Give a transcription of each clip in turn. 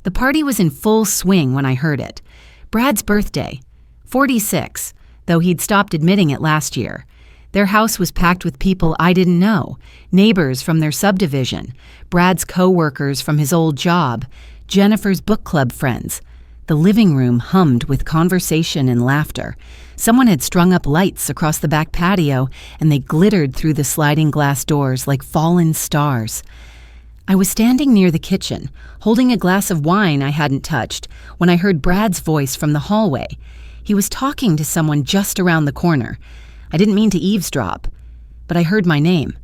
The party was in full swing when I heard it. Brad's birthday. 46, though he'd stopped admitting it last year. Their house was packed with people I didn't know, neighbors from their subdivision, Brad's co-workers from his old job, Jennifer's book club friends. The living room hummed with conversation and laughter. Someone had strung up lights across the back patio, and they glittered through the sliding glass doors like fallen stars. I was standing near the kitchen, holding a glass of wine I hadn't touched, when I heard Brad's voice from the hallway. He was talking to someone just around the corner. I didn't mean to eavesdrop, but I heard my name.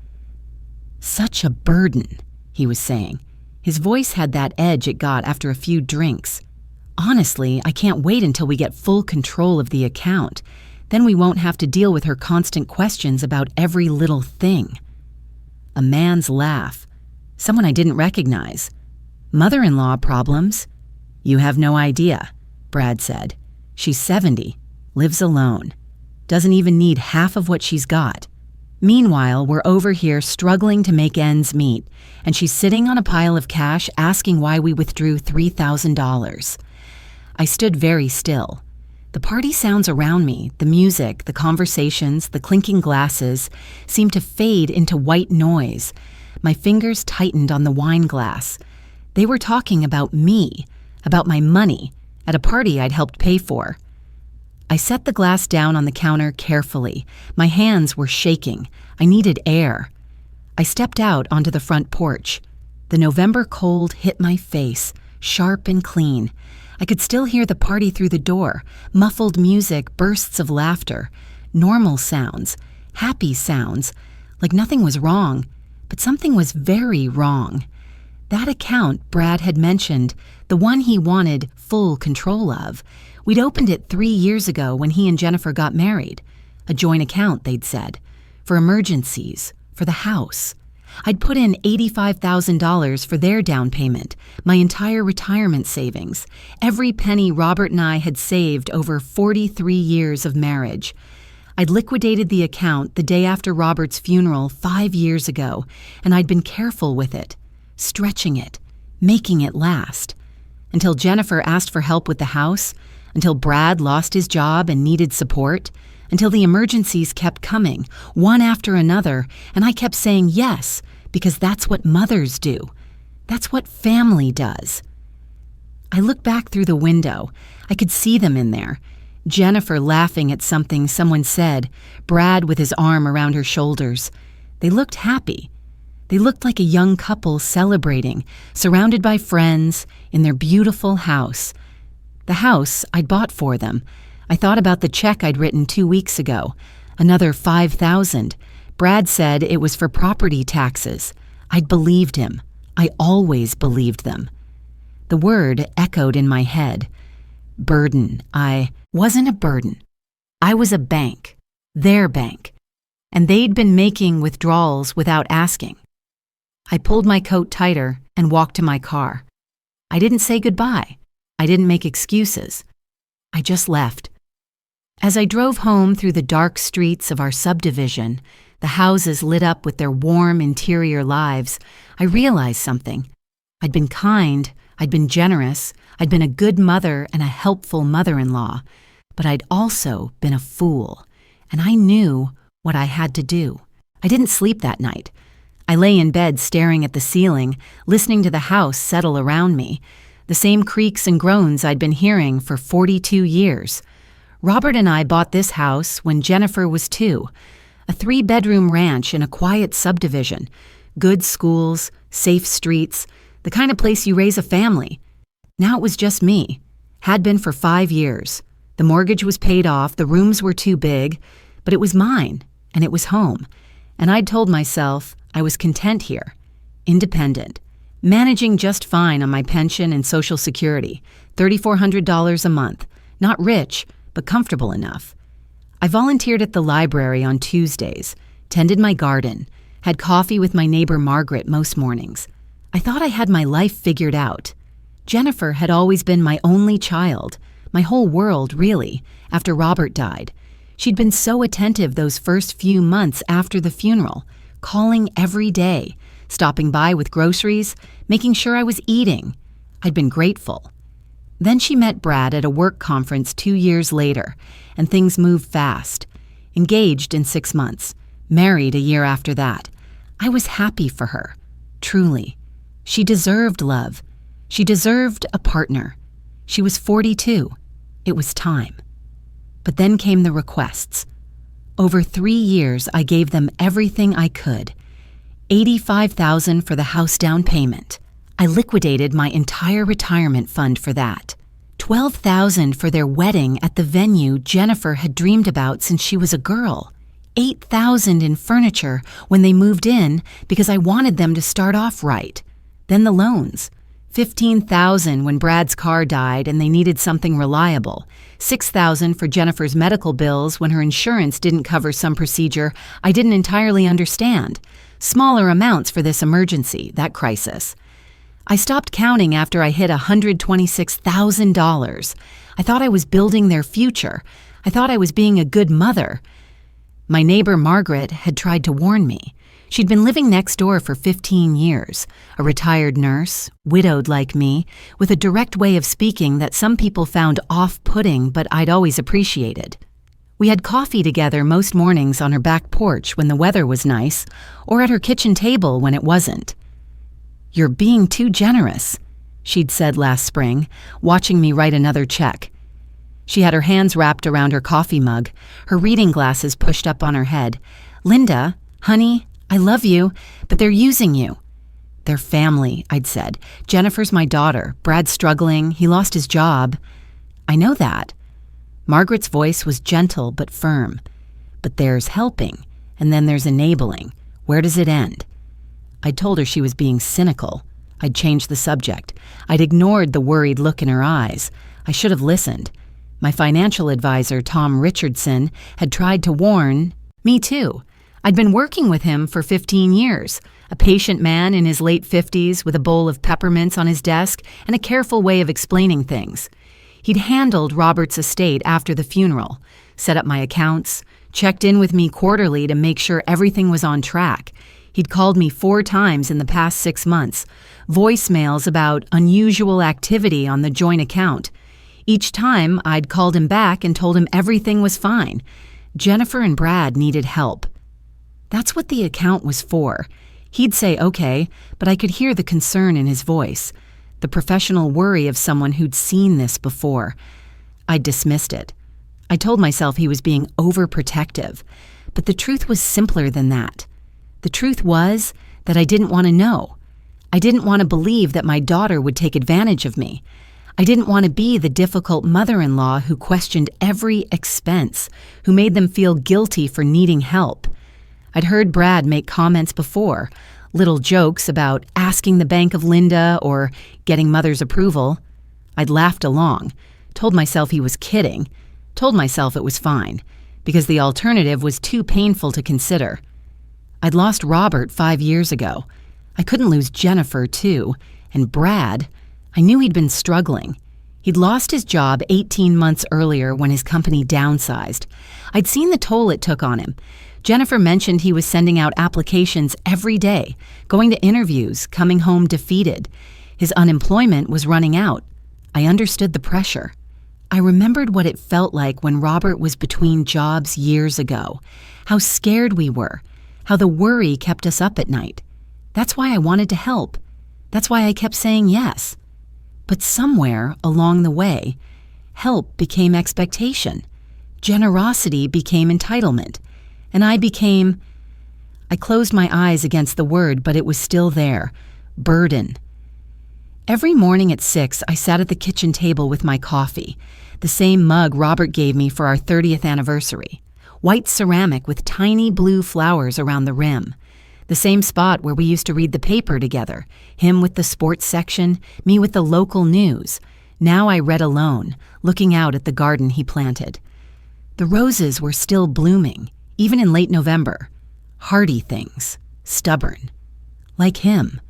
"Such a burden," he was saying. His voice had that edge it got after a few drinks. "Honestly, I can't wait until we get full control of the account. Then we won't have to deal with her constant questions about every little thing." A man's laugh. Someone I didn't recognize. "Mother-in-law problems?" "You have no idea," Brad said. "She's 70, lives alone, doesn't even need half of what she's got. Meanwhile, we're over here struggling to make ends meet, and she's sitting on a pile of cash asking why we withdrew $3,000. I stood very still. The party sounds around me, the music, the conversations, the clinking glasses, seemed to fade into white noise. My fingers tightened on the wine glass. They were talking about me, about my money, at a party I'd helped pay for. I set the glass down on the counter carefully. My hands were shaking. I needed air. I stepped out onto the front porch. The November cold hit my face, sharp and clean. I could still hear the party through the door, muffled music, bursts of laughter, normal sounds, happy sounds, like nothing was wrong, but something was very wrong. That account Brad had mentioned, the one he wanted full control of, we'd opened it 3 years ago when he and Jennifer got married. A joint account, they'd said, for emergencies, for the house. I'd put in $85,000 for their down payment, my entire retirement savings, every penny Robert and I had saved over 43 years of marriage. I'd liquidated the account the day after Robert's funeral 5 years ago, and I'd been careful with it, stretching it, making it last. Until Jennifer asked for help with the house, until Brad lost his job and needed support, until the emergencies kept coming, one after another, and I kept saying yes, because that's what mothers do. That's what family does. I looked back through the window. I could see them in there. Jennifer laughing at something someone said, Brad with his arm around her shoulders. They looked happy. They looked like a young couple celebrating, surrounded by friends, in their beautiful house. The house I'd bought for them. I thought about the check I'd written 2 weeks ago. Another $5,000. Brad said it was for property taxes. I'd believed him. I always believed them. The word echoed in my head. Burden. I wasn't a burden. I was a bank. Their bank. And they'd been making withdrawals without asking. I pulled my coat tighter and walked to my car. I didn't say goodbye. I didn't make excuses. I just left. As I drove home through the dark streets of our subdivision, the houses lit up with their warm interior lives, I realized something. I'd been kind, I'd been generous, I'd been a good mother and a helpful mother-in-law, but I'd also been a fool, and I knew what I had to do. I didn't sleep that night. I lay in bed staring at the ceiling, listening to the house settle around me, the same creaks and groans I'd been hearing for 42 years. Robert and I bought this house when Jennifer was 2, a 3-bedroom ranch in a quiet subdivision, good schools, safe streets, the kind of place you raise a family. Now it was just me, had been for 5 years. The mortgage was paid off, the rooms were too big, but it was mine, and it was home. And I'd told myself I was content here, independent, managing just fine on my pension and Social Security, $3,400 a month, not rich, but comfortable enough. I volunteered at the library on Tuesdays, tended my garden, had coffee with my neighbor Margaret most mornings. I thought I had my life figured out. Jennifer had always been my only child, my whole world, really, after Robert died. She'd been so attentive those first few months after the funeral, calling every day, stopping by with groceries, making sure I was eating. I'd been grateful. Then she met Brad at a work conference 2 years later, and things moved fast. Engaged in 6 months, married a year after that. I was happy for her, truly. She deserved love. She deserved a partner. She was 42. It was time. But then came the requests. Over 3 years, I gave them everything I could. $85,000 for the house down payment. I liquidated my entire retirement fund for that. $12,000 for their wedding at the venue Jennifer had dreamed about since she was a girl. $8,000 in furniture when they moved in because I wanted them to start off right. Then the loans. $15,000 when Brad's car died and they needed something reliable. $6,000 for Jennifer's medical bills when her insurance didn't cover some procedure I didn't entirely understand. Smaller amounts for this emergency, that crisis. I stopped counting after I hit $126,000. I thought I was building their future. I thought I was being a good mother. My neighbor Margaret had tried to warn me. She'd been living next door for 15 years, a retired nurse, widowed like me, with a direct way of speaking that some people found off-putting but I'd always appreciated. We had coffee together most mornings on her back porch when the weather was nice, or at her kitchen table when it wasn't. "You're being too generous," she'd said last spring, watching me write another check. She had her hands wrapped around her coffee mug, her reading glasses pushed up on her head. "Linda, honey, I love you, but they're using you." "They're family," I'd said. "Jennifer's my daughter. Brad's struggling. He lost his job." "I know that." Margaret's voice was gentle but firm. "But there's helping, and then there's enabling. Where does it end?" I told her she was being cynical. I'd changed the subject. I'd ignored the worried look in her eyes. I should have listened. My financial advisor, Tom Richardson, had tried to warn me too. I'd been working with him for 15 years, a patient man in his late 50s with a bowl of peppermints on his desk and a careful way of explaining things. He'd handled Robert's estate after the funeral, set up my accounts, checked in with me quarterly to make sure everything was on track. He'd called me 4 times in the past 6 months, voicemails about unusual activity on the joint account. Each time, I'd called him back and told him everything was fine. Jennifer and Brad needed help. That's what the account was for. He'd say okay, but I could hear the concern in his voice, the professional worry of someone who'd seen this before. I dismissed it. I told myself he was being overprotective, but the truth was simpler than that. The truth was that I didn't want to know. I didn't want to believe that my daughter would take advantage of me. I didn't want to be the difficult mother-in-law who questioned every expense, who made them feel guilty for needing help. I'd heard Brad make comments before, little jokes about asking the bank of Linda or getting mother's approval. I'd laughed along, told myself he was kidding, told myself it was fine, because the alternative was too painful to consider. I'd lost Robert 5 years ago. I couldn't lose Jennifer, too. And Brad, I knew he'd been struggling. He'd lost his job 18 months earlier when his company downsized. I'd seen the toll it took on him. Jennifer mentioned he was sending out applications every day, going to interviews, coming home defeated. His unemployment was running out. I understood the pressure. I remembered what it felt like when Robert was between jobs years ago, how scared we were, how the worry kept us up at night. That's why I wanted to help. That's why I kept saying yes. But somewhere along the way, help became expectation. Generosity became entitlement. And I closed my eyes against the word, but it was still there. Burden. Every morning at 6, I sat at the kitchen table with my coffee, the same mug Robert gave me for our 30th anniversary. White ceramic with tiny blue flowers around the rim. The same spot where we used to read the paper together, him with the sports section, me with the local news. Now I read alone, looking out at the garden he planted. The roses were still blooming, even in late November. Hardy things, stubborn. Like him.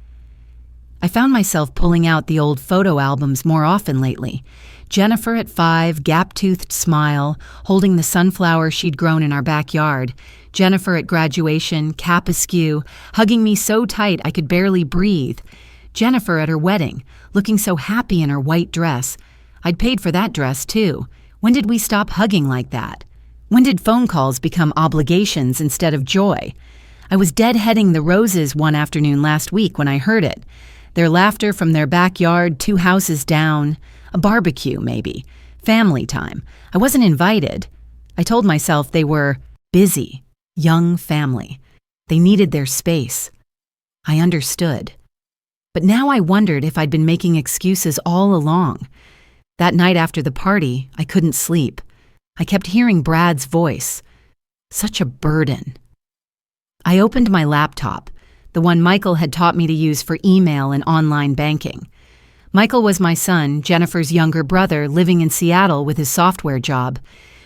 I found myself pulling out the old photo albums more often lately. Jennifer at 5, gap-toothed smile, holding the sunflower she'd grown in our backyard. Jennifer at graduation, cap askew, hugging me so tight I could barely breathe. Jennifer at her wedding, looking so happy in her white dress. I'd paid for that dress, too. When did we stop hugging like that? When did phone calls become obligations instead of joy? I was deadheading the Roses one afternoon last week when I heard it. Their laughter from their backyard, 2 houses down, a barbecue, maybe. Family time. I wasn't invited. I told myself they were busy, young family. They needed their space. I understood. But now I wondered if I'd been making excuses all along. That night after the party, I couldn't sleep. I kept hearing Brad's voice. Such a burden. I opened my laptop, the one Michael had taught me to use for email and online banking. Michael was my son, Jennifer's younger brother, living in Seattle with his software job.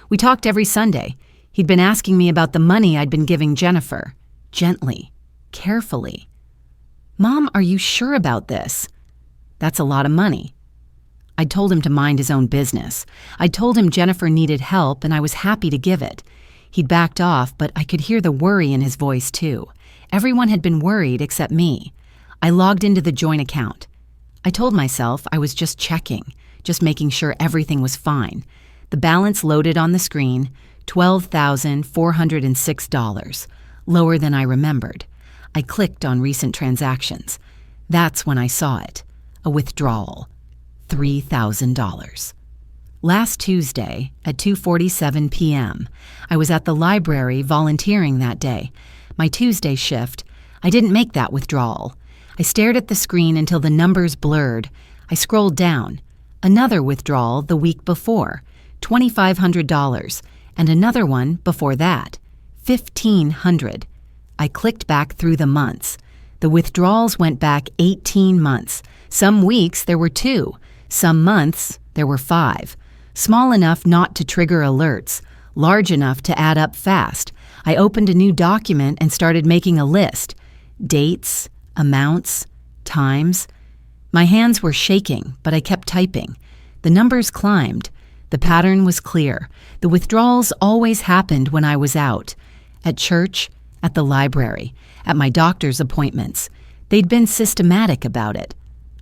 We talked every Sunday. He'd been asking me about the money I'd been giving Jennifer. Gently, carefully. "Mom, are you sure about this?" "That's a lot of money." I'd told him to mind his own business. I'd told him Jennifer needed help and I was happy to give it. He'd backed off, but I could hear the worry in his voice too. Everyone had been worried except me. I logged into the joint account. I told myself I was just checking, just making sure everything was fine. The balance loaded on the screen, $12,406, lower than I remembered. I clicked on recent transactions. That's when I saw it, a withdrawal, $3,000. Last Tuesday at 2:47 p.m., I was at the library volunteering that day. My Tuesday shift, I didn't make that withdrawal. I stared at the screen until the numbers blurred. I scrolled down. Another withdrawal the week before, $2,500, and another one before that, $1,500. I clicked back through the months. The withdrawals went back 18 months. Some weeks there were 2. Some months there were 5. Small enough not to trigger alerts, large enough to add up fast. I opened a new document and started making a list. Dates, amounts, times. My hands were shaking, but I kept typing. The numbers climbed. The pattern was clear. The withdrawals always happened when I was out. At church, at the library, at my doctor's appointments. They'd been systematic about it.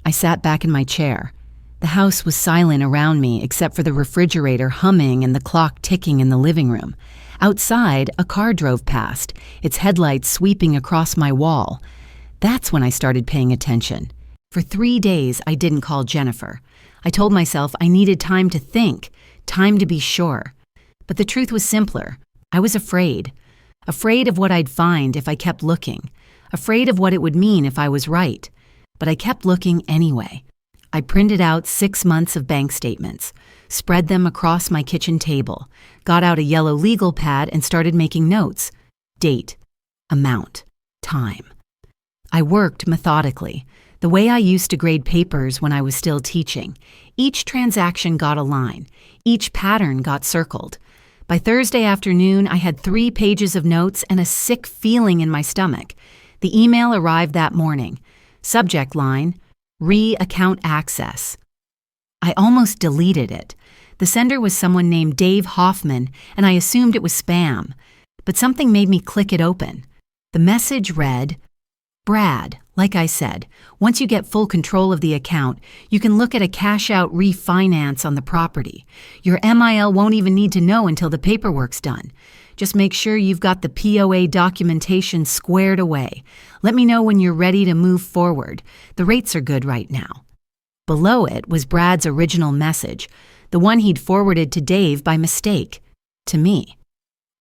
I sat back in my chair. The house was silent around me except for the refrigerator humming and the clock ticking in the living room. Outside, a car drove past, its headlights sweeping across my wall. That's when I started paying attention. For 3 days, I didn't call Jennifer. I told myself I needed time to think, time to be sure. But the truth was simpler. I was afraid. Afraid of what I'd find if I kept looking. Afraid of what it would mean if I was right. But I kept looking anyway. I printed out 6 months of bank statements, spread them across my kitchen table, got out a yellow legal pad and started making notes. Date, amount, time. I worked methodically, the way I used to grade papers when I was still teaching. Each transaction got a line. Each pattern got circled. By Thursday afternoon, I had 3 pages of notes and a sick feeling in my stomach. The email arrived that morning. Subject line, Re-account access. I almost deleted it. The sender was someone named Dave Hoffman, and I assumed it was spam. But something made me click it open. The message read, "Brad, like I said, once you get full control of the account, you can look at a cash-out refinance on the property. Your MIL won't even need to know until the paperwork's done. Just make sure you've got the POA documentation squared away. Let me know when you're ready to move forward. The rates are good right now." Below it was Brad's original message, the one he'd forwarded to Dave by mistake, to me.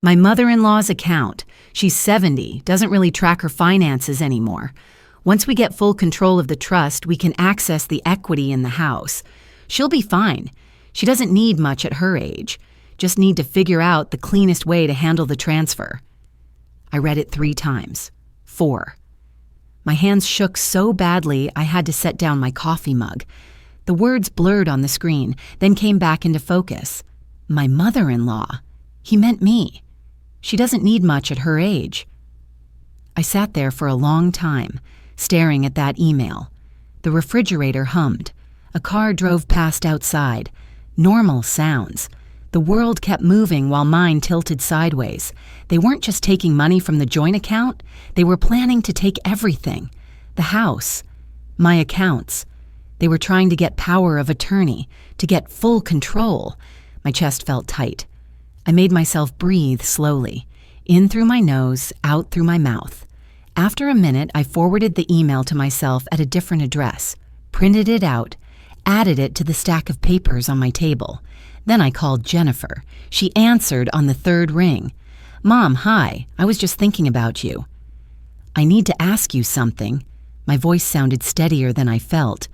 My mother-in-law's account. She's 70, doesn't really track her finances anymore. Once we get full control of the trust, we can access the equity in the house. She'll be fine. She doesn't need much at her age. Just need to figure out the cleanest way to handle the transfer. I read it 3 times. 4. My hands shook so badly I had to set down my coffee mug. The words blurred on the screen, then came back into focus. My mother-in-law. He meant me. She doesn't need much at her age. I sat there for a long time, staring at that email. The refrigerator hummed. A car drove past outside. Normal sounds. The world kept moving while mine tilted sideways. They weren't just taking money from the joint account. They were planning to take everything. The house. My accounts. They were trying to get power of attorney, to get full control. My chest felt tight. I made myself breathe slowly, in through my nose, out through my mouth. After a minute, I forwarded the email to myself at a different address, printed it out, added it to the stack of papers on my table. Then I called Jennifer. She answered on the third ring. "Mom, hi. I was just thinking about you." "I need to ask you something." My voice sounded steadier than I felt.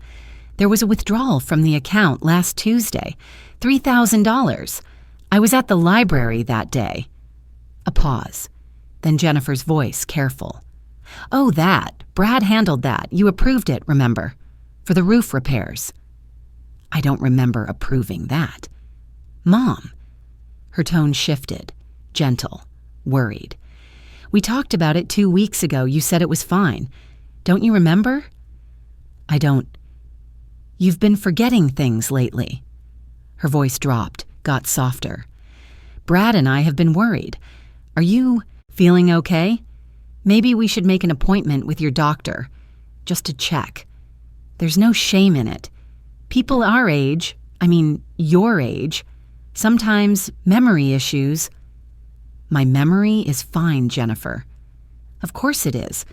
"There was a withdrawal from the account last Tuesday, $3,000. I was at the library that day." A pause. Then Jennifer's voice, careful. "Oh, that. Brad handled that. You approved it, remember? For the roof repairs." "I don't remember approving that." "Mom." Her tone shifted, gentle, worried. "We talked about it 2 weeks ago. You said it was fine. Don't you remember?" "I don't. You've been forgetting things lately." Her voice dropped, got softer. "Brad and I have been worried. Are you feeling okay? Maybe we should make an appointment with your doctor, just to check. There's no shame in it. People our age, your age, sometimes memory issues." "My memory is fine, Jennifer." "Of course it is.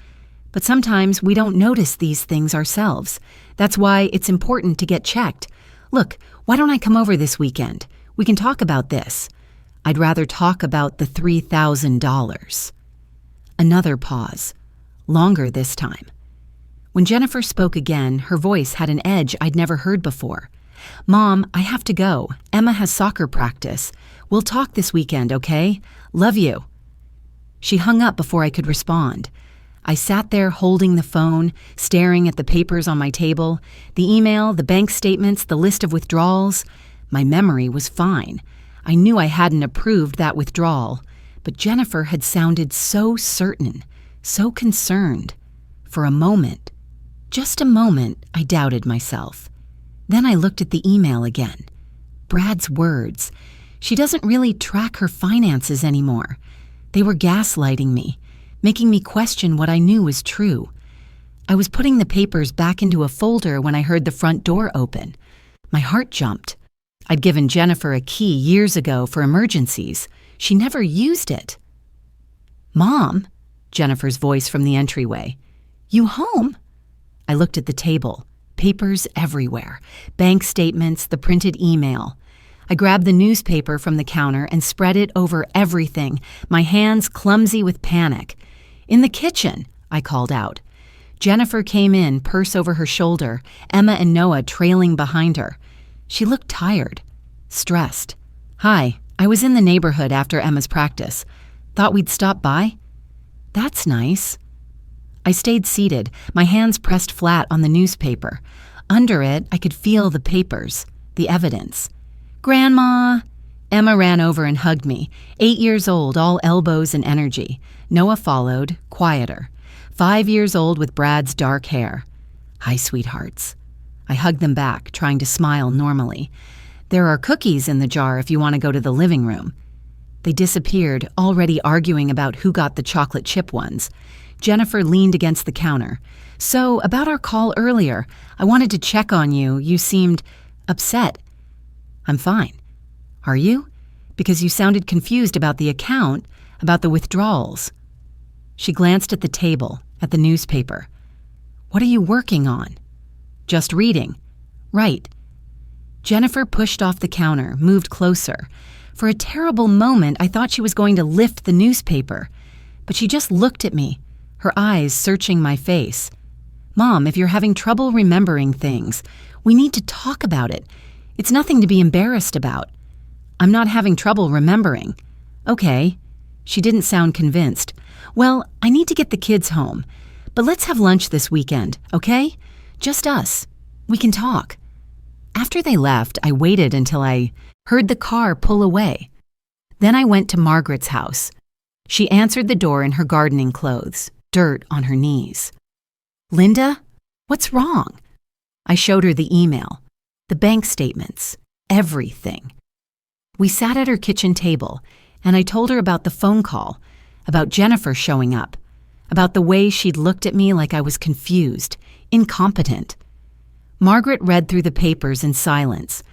But sometimes we don't notice these things ourselves. That's why it's important to get checked. Look, why don't I come over this weekend? We can talk about this." "I'd rather talk about the $3,000. Another pause, longer this time. When Jennifer spoke again, her voice had an edge I'd never heard before. "Mom, I have to go. Emma has soccer practice. We'll talk this weekend, okay? Love you." She hung up before I could respond. I sat there holding the phone, staring at the papers on my table, the email, the bank statements, the list of withdrawals. My memory was fine. I knew I hadn't approved that withdrawal, but Jennifer had sounded so certain, so concerned. For a moment, just a moment, I doubted myself. Then I looked at the email again. Brad's words. She doesn't really track her finances anymore. They were gaslighting me, making me question what I knew was true. I was putting the papers back into a folder when I heard the front door open. My heart jumped. I'd given Jennifer a key years ago for emergencies. She never used it. "Mom," Jennifer's voice from the entryway. "You home?" I looked at the table. Papers everywhere. Bank statements, the printed email. I grabbed the newspaper from the counter and spread it over everything, my hands clumsy with panic. "In the kitchen," I called out. Jennifer came in, purse over her shoulder, Emma and Noah trailing behind her. She looked tired, stressed. "Hi, I was in the neighborhood after Emma's practice. Thought we'd stop by?" "That's nice." I stayed seated, my hands pressed flat on the newspaper. Under it, I could feel the papers, the evidence. "Grandma!" Emma ran over and hugged me, 8 years old, all elbows and energy. Noah followed, quieter, 5 years old with Brad's dark hair. "Hi, sweethearts." I hugged them back, trying to smile normally. "There are cookies in the jar if you want to go to the living room." They disappeared, already arguing about who got the chocolate chip ones. Jennifer leaned against the counter. "So, about our call earlier, I wanted to check on you. You seemed upset." "I'm fine." "Are you? Because you sounded confused about the account, about the withdrawals." She glanced at the table, at the newspaper. "What are you working on?" "Just reading." "Right." Jennifer pushed off the counter, moved closer. For a terrible moment, I thought she was going to lift the newspaper. But she just looked at me, her eyes searching my face. "Mom, if you're having trouble remembering things, we need to talk about it. It's nothing to be embarrassed about." "I'm not having trouble remembering." "Okay." She didn't sound convinced. "Well, I need to get the kids home. But let's have lunch this weekend, okay? Just us. We can talk." After they left, I waited until I heard the car pull away. Then I went to Margaret's house. She answered the door in her gardening clothes, dirt on her knees. "Linda, what's wrong?" I showed her the email, the bank statements, everything. We sat at her kitchen table, and I told her about the phone call, about Jennifer showing up, about the way she'd looked at me like I was confused, incompetent. Margaret read through the papers in silence.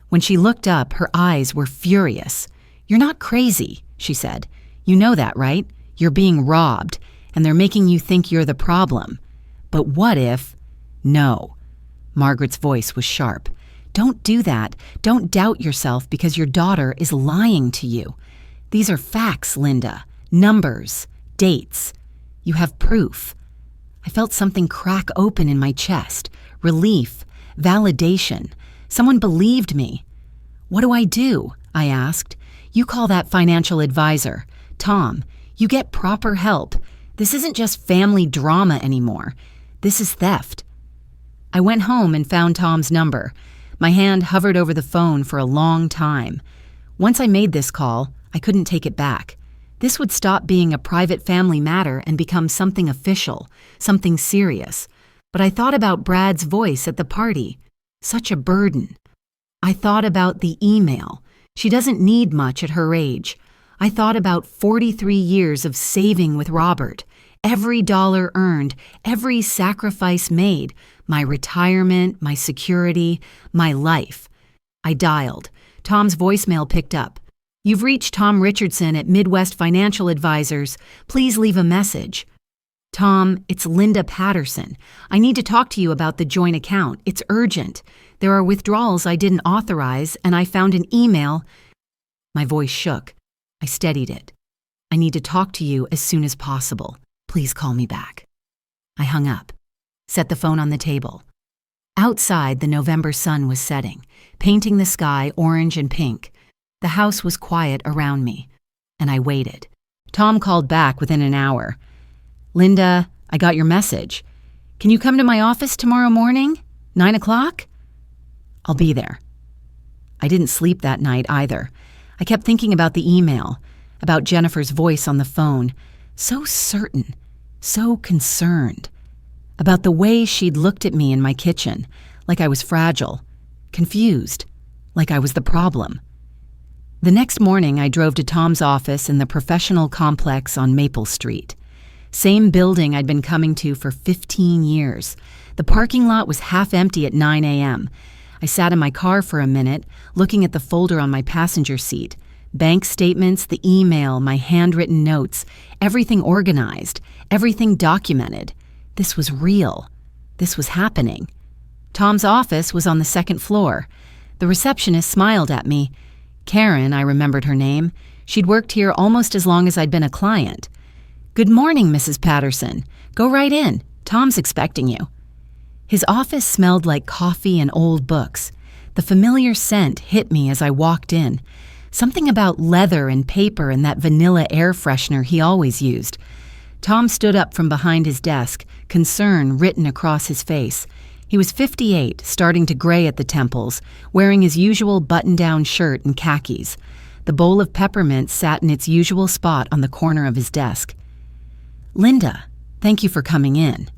When she looked up, her eyes were furious. "You're not crazy," she said. "You know that, right? You're being robbed, and they're making you think you're the problem. But what if—" "No." Margaret's voice was sharp. "Don't do that. Don't doubt yourself because your daughter is lying to you. These are facts, Linda. Numbers. Dates. You have proof." I felt something crack open in my chest. Relief. Validation. Someone believed me. "What do I do?" I asked. "You call that financial advisor. Tom, you get proper help. This isn't just family drama anymore. This is theft." I went home and found Tom's number. My hand hovered over the phone for a long time. Once I made this call, I couldn't take it back. This would stop being a private family matter and become something official, something serious. But I thought about Brad's voice at the party. Such a burden. I thought about the email. She doesn't need much at her age. I thought about 43 years of saving with Robert. Every dollar earned, every sacrifice made, my retirement, my security, my life. I dialed. Tom's voicemail picked up. "You've reached Tom Richardson at Midwest Financial Advisors. Please leave a message." "Tom, it's Linda Patterson. I need to talk to you about the joint account. It's urgent. There are withdrawals I didn't authorize, and I found an email." My voice shook. I steadied it. "I need to talk to you as soon as possible. Please call me back." I hung up, set the phone on the table. Outside, the November sun was setting, painting the sky orange and pink. The house was quiet around me, and I waited. Tom called back within an hour. "Linda, I got your message. Can you come to my office tomorrow morning? 9 o'clock? "I'll be there." I didn't sleep that night either. I kept thinking about the email, about Jennifer's voice on the phone, so certain, so concerned, about the way she'd looked at me in my kitchen, like I was fragile, confused, like I was the problem. The next morning, I drove to Tom's office in the professional complex on Maple Street. Same building I'd been coming to for 15 years. The parking lot was half empty at 9 a.m. I sat in my car for a minute, looking at the folder on my passenger seat. Bank statements, the email, my handwritten notes, everything organized, everything documented. This was real. This was happening. Tom's office was on the second floor. The receptionist smiled at me. Karen, I remembered her name. She'd worked here almost as long as I'd been a client. "Good morning, Mrs. Patterson. Go right in. Tom's expecting you." His office smelled like coffee and old books. The familiar scent hit me as I walked in. Something about leather and paper and that vanilla air freshener he always used. Tom stood up from behind his desk, concern written across his face. He was 58, starting to gray at the temples, wearing his usual button-down shirt and khakis. The bowl of peppermint sat in its usual spot on the corner of his desk. "Linda, thank you for coming in."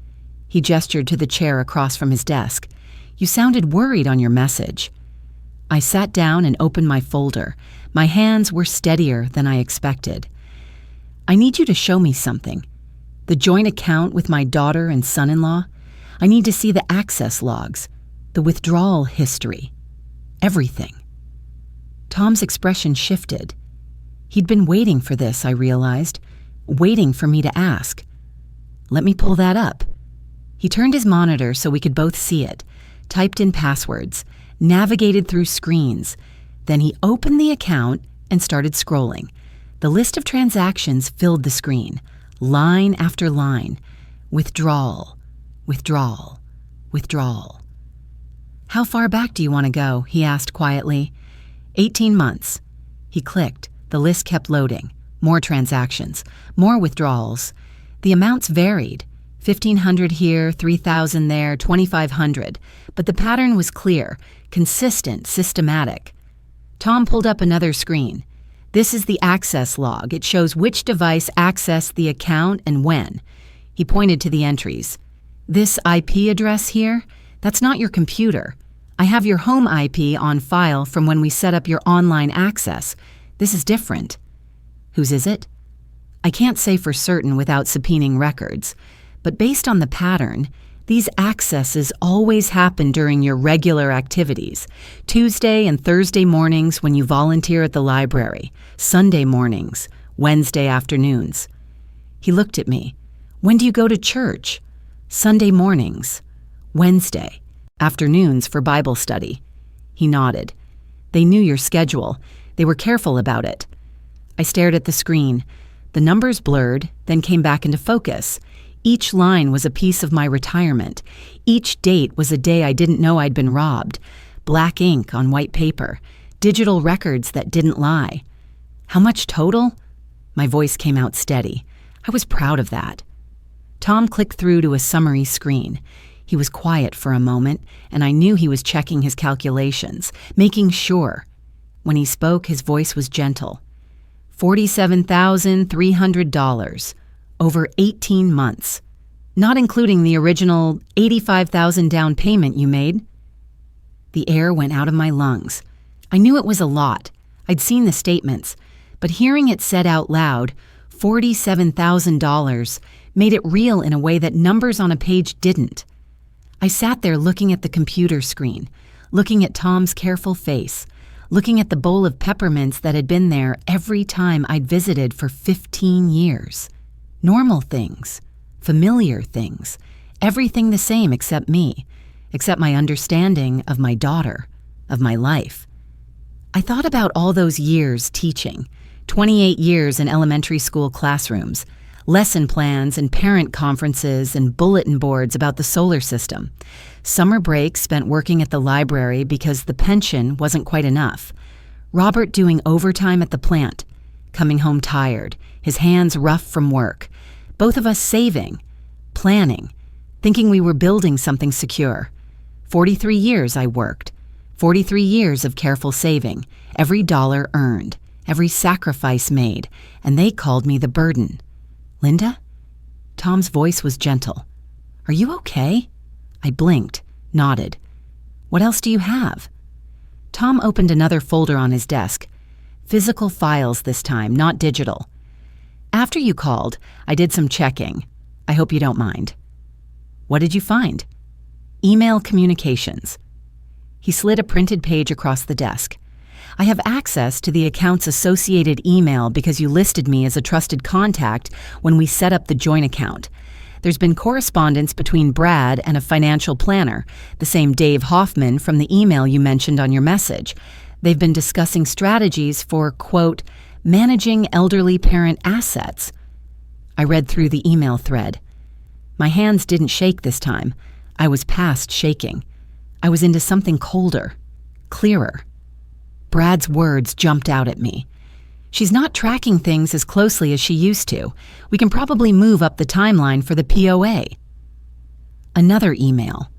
He gestured to the chair across from his desk. "You sounded worried on your message." I sat down and opened my folder. My hands were steadier than I expected. "I need you to show me something. The joint account with my daughter and son-in-law. I need to see the access logs, the withdrawal history, everything." Tom's expression shifted. He'd been waiting for this, I realized, waiting for me to ask. "Let me pull that up." He turned his monitor so we could both see it, typed in passwords, navigated through screens. Then he opened the account and started scrolling. The list of transactions filled the screen, line after line. Withdrawal, withdrawal, withdrawal. "How far back do you want to go?" he asked quietly. 18 months. He clicked. The list kept loading. More transactions, more withdrawals. The amounts varied. 1,500 here, 3,000 there, 2,500. But the pattern was clear, consistent, systematic. Tom pulled up another screen. "This is the access log. It shows which device accessed the account and when." He pointed to the entries. "This IP address here, that's not your computer. I have your home IP on file from when we set up your online access. This is different." "Whose is it?" I can't say for certain without subpoenaing records, but based on the pattern, these accesses always happen during your regular activities. Tuesday and Thursday mornings when you volunteer at the library, Sunday mornings, Wednesday afternoons. He looked at me. When do you go to church? Sunday mornings, Wednesday, afternoons for Bible study. He nodded. They knew your schedule. They were careful about it. I stared at the screen. The numbers blurred, then came back into focus. Each line was a piece of my retirement. Each date was a day I didn't know I'd been robbed. Black ink on white paper. Digital records that didn't lie. How much total? My voice came out steady. I was proud of that. Tom clicked through to a summary screen. He was quiet for a moment, and I knew he was checking his calculations, making sure. When he spoke, his voice was gentle. $47,300. Over 18 months. Not including the original $85,000 down payment you made. The air went out of my lungs. I knew it was a lot. I'd seen the statements. But hearing it said out loud, $47,000, made it real in a way that numbers on a page didn't. I sat there looking at the computer screen, looking at Tom's careful face, looking at the bowl of peppermints that had been there every time I'd visited for 15 years. Normal things, familiar things, everything the same except me, except my understanding of my daughter, of my life. I thought about all those years teaching, 28 years in elementary school classrooms, lesson plans and parent conferences and bulletin boards about the solar system. Summer breaks spent working at the library because the pension wasn't quite enough. Robert doing overtime at the plant, coming home tired, his hands rough from work. Both of us saving, planning, thinking we were building something secure. 43 years I worked. 43 years of careful saving, every dollar earned, every sacrifice made, and they called me the burden. Linda? Tom's voice was gentle. Are you okay? I blinked, nodded. What else do you have? Tom opened another folder on his desk. Physical files this time, not digital. After you called, I did some checking. I hope you don't mind. What did you find? Email communications. He slid a printed page across the desk. I have access to the account's associated email because you listed me as a trusted contact when we set up the joint account. There's been correspondence between Brad and a financial planner, the same Dave Hoffman from the email you mentioned on your message. They've been discussing strategies for, quote, managing elderly parent assets. I read through the email thread. My hands didn't shake this time. I was past shaking. I was into something colder, clearer. Brad's words jumped out at me. She's not tracking things as closely as she used to. We can probably move up the timeline for the POA. Another email.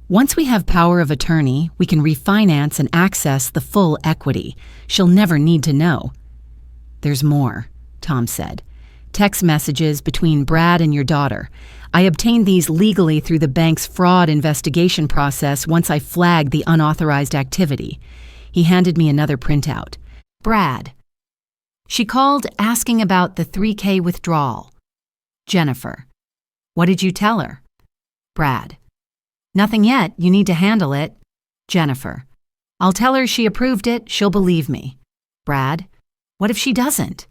Once we have power of attorney, we can refinance and access the full equity. She'll never need to know. There's more, Tom said. Text messages between Brad and your daughter. I obtained these legally through the bank's fraud investigation process once I flagged the unauthorized activity. He handed me another printout. Brad. She called asking about the $3,000 withdrawal. Jennifer. What did you tell her? Brad. Nothing yet. You need to handle it. Jennifer. I'll tell her she approved it. She'll believe me. Brad. What if she doesn't?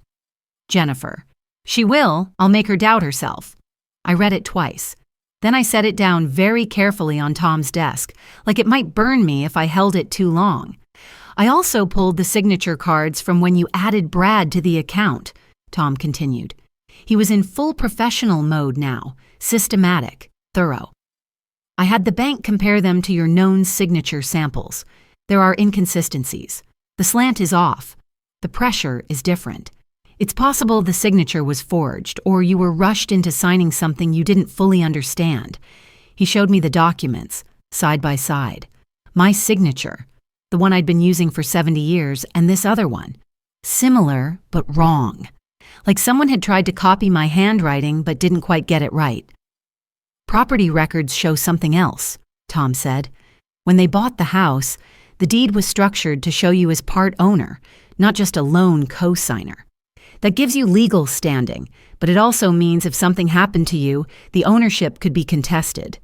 Jennifer. She will. I'll make her doubt herself. I read it twice. Then I set it down very carefully on Tom's desk, like it might burn me if I held it too long. I also pulled the signature cards from when you added Brad to the account, Tom continued. He was in full professional mode now, systematic, thorough. I had the bank compare them to your known signature samples. There are inconsistencies. The slant is off. The pressure is different. It's possible the signature was forged, or you were rushed into signing something you didn't fully understand. He showed me the documents, side by side. My signature, the one I'd been using for 70 years, and this other one. Similar, but wrong. Like someone had tried to copy my handwriting but didn't quite get it right. Property records show something else, Tom said. When they bought the house, the deed was structured to show you as part owner, not just a lone co-signer. That gives you legal standing, but it also means if something happened to you, the ownership could be contested.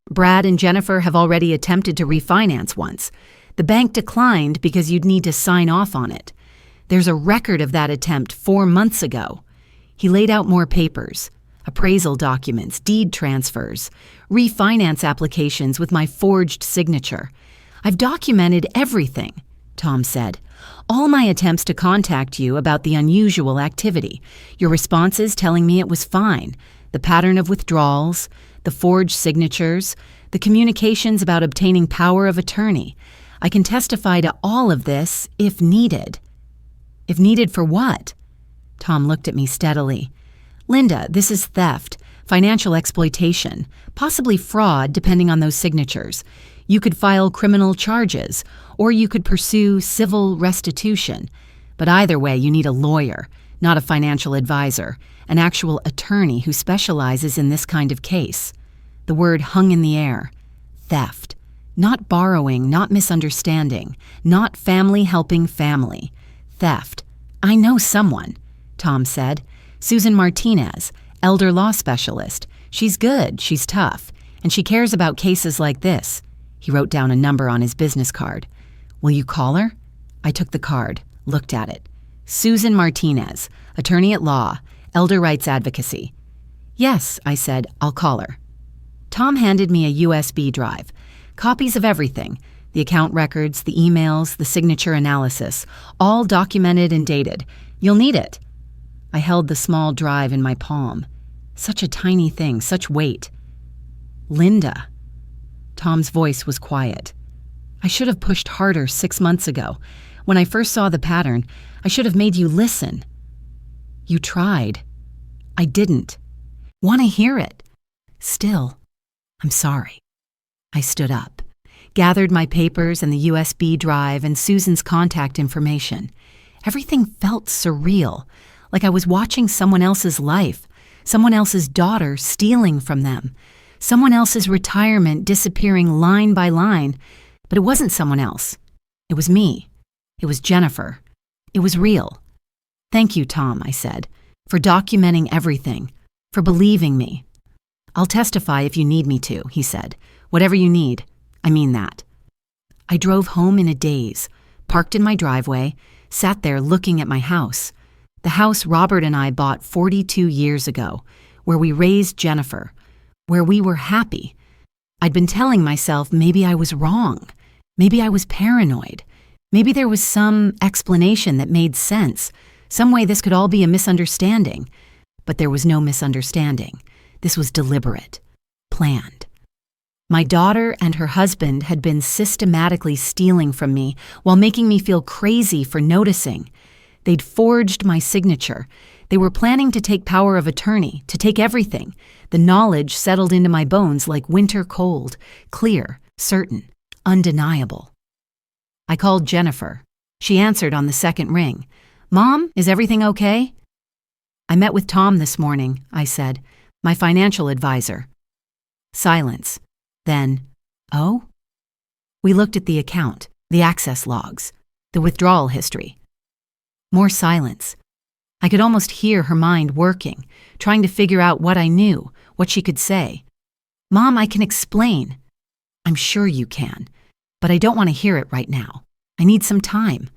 Brad and Jennifer have already attempted to refinance once. The bank declined because you'd need to sign off on it. There's a record of that attempt 4 months ago. He laid out more papers, appraisal documents, deed transfers, refinance applications with my forged signature. I've documented everything, Tom said. All my attempts to contact you about the unusual activity, your responses telling me it was fine, the pattern of withdrawals, the forged signatures, the communications about obtaining power of attorney. I can testify to all of this if needed. If needed for what? Tom looked at me steadily. Linda, this is theft, financial exploitation, possibly fraud depending on those signatures. You could file criminal charges, or you could pursue civil restitution. But either way, you need a lawyer, not a financial advisor, an actual attorney who specializes in this kind of case. The word hung in the air. Theft. Not borrowing, not misunderstanding, not family helping family. Theft. I know someone, Tom said. Susan Martinez, elder law specialist. She's good, she's tough, and she cares about cases like this. He wrote down a number on his business card. Will you call her? I took the card, looked at it. Susan Martinez, attorney at law, elder rights advocacy. Yes, I said, I'll call her. Tom handed me a USB drive. Copies of everything. The account records, the emails, the signature analysis, all documented and dated. You'll need it. I held the small drive in my palm. Such a tiny thing, such weight. Linda. Tom's voice was quiet. I should have pushed harder 6 months ago. When I first saw the pattern, I should have made you listen. You tried. I didn't. Want to hear it. Still, I'm sorry. I stood up, gathered my papers and the USB drive and Susan's contact information. Everything felt surreal, like I was watching someone else's life, someone else's daughter stealing from them, someone else's retirement disappearing line by line. But it wasn't someone else. It was me. It was Jennifer. It was real. Thank you, Tom, I said, for documenting everything, for believing me. I'll testify if you need me to, he said. Whatever you need. I mean that. I drove home in a daze, parked in my driveway, sat there looking at my house. The house Robert and I bought 42 years ago, where we raised Jennifer, where we were happy. I'd been telling myself maybe I was wrong. Maybe I was paranoid. Maybe there was some explanation that made sense. Some way this could all be a misunderstanding. But there was no misunderstanding. This was deliberate, planned. My daughter and her husband had been systematically stealing from me while making me feel crazy for noticing. They'd forged my signature. They were planning to take power of attorney, to take everything. The knowledge settled into my bones like winter cold, clear, certain, undeniable. I called Jennifer. She answered on the second ring. Mom, is everything okay? I met with Tom this morning, I said, my financial advisor. Silence. Then, oh? We looked at the account, the access logs, the withdrawal history. More silence. I could almost hear her mind working, trying to figure out what I knew, what she could say. Mom, I can explain. I'm sure you can, but I don't want to hear it right now. I need some time.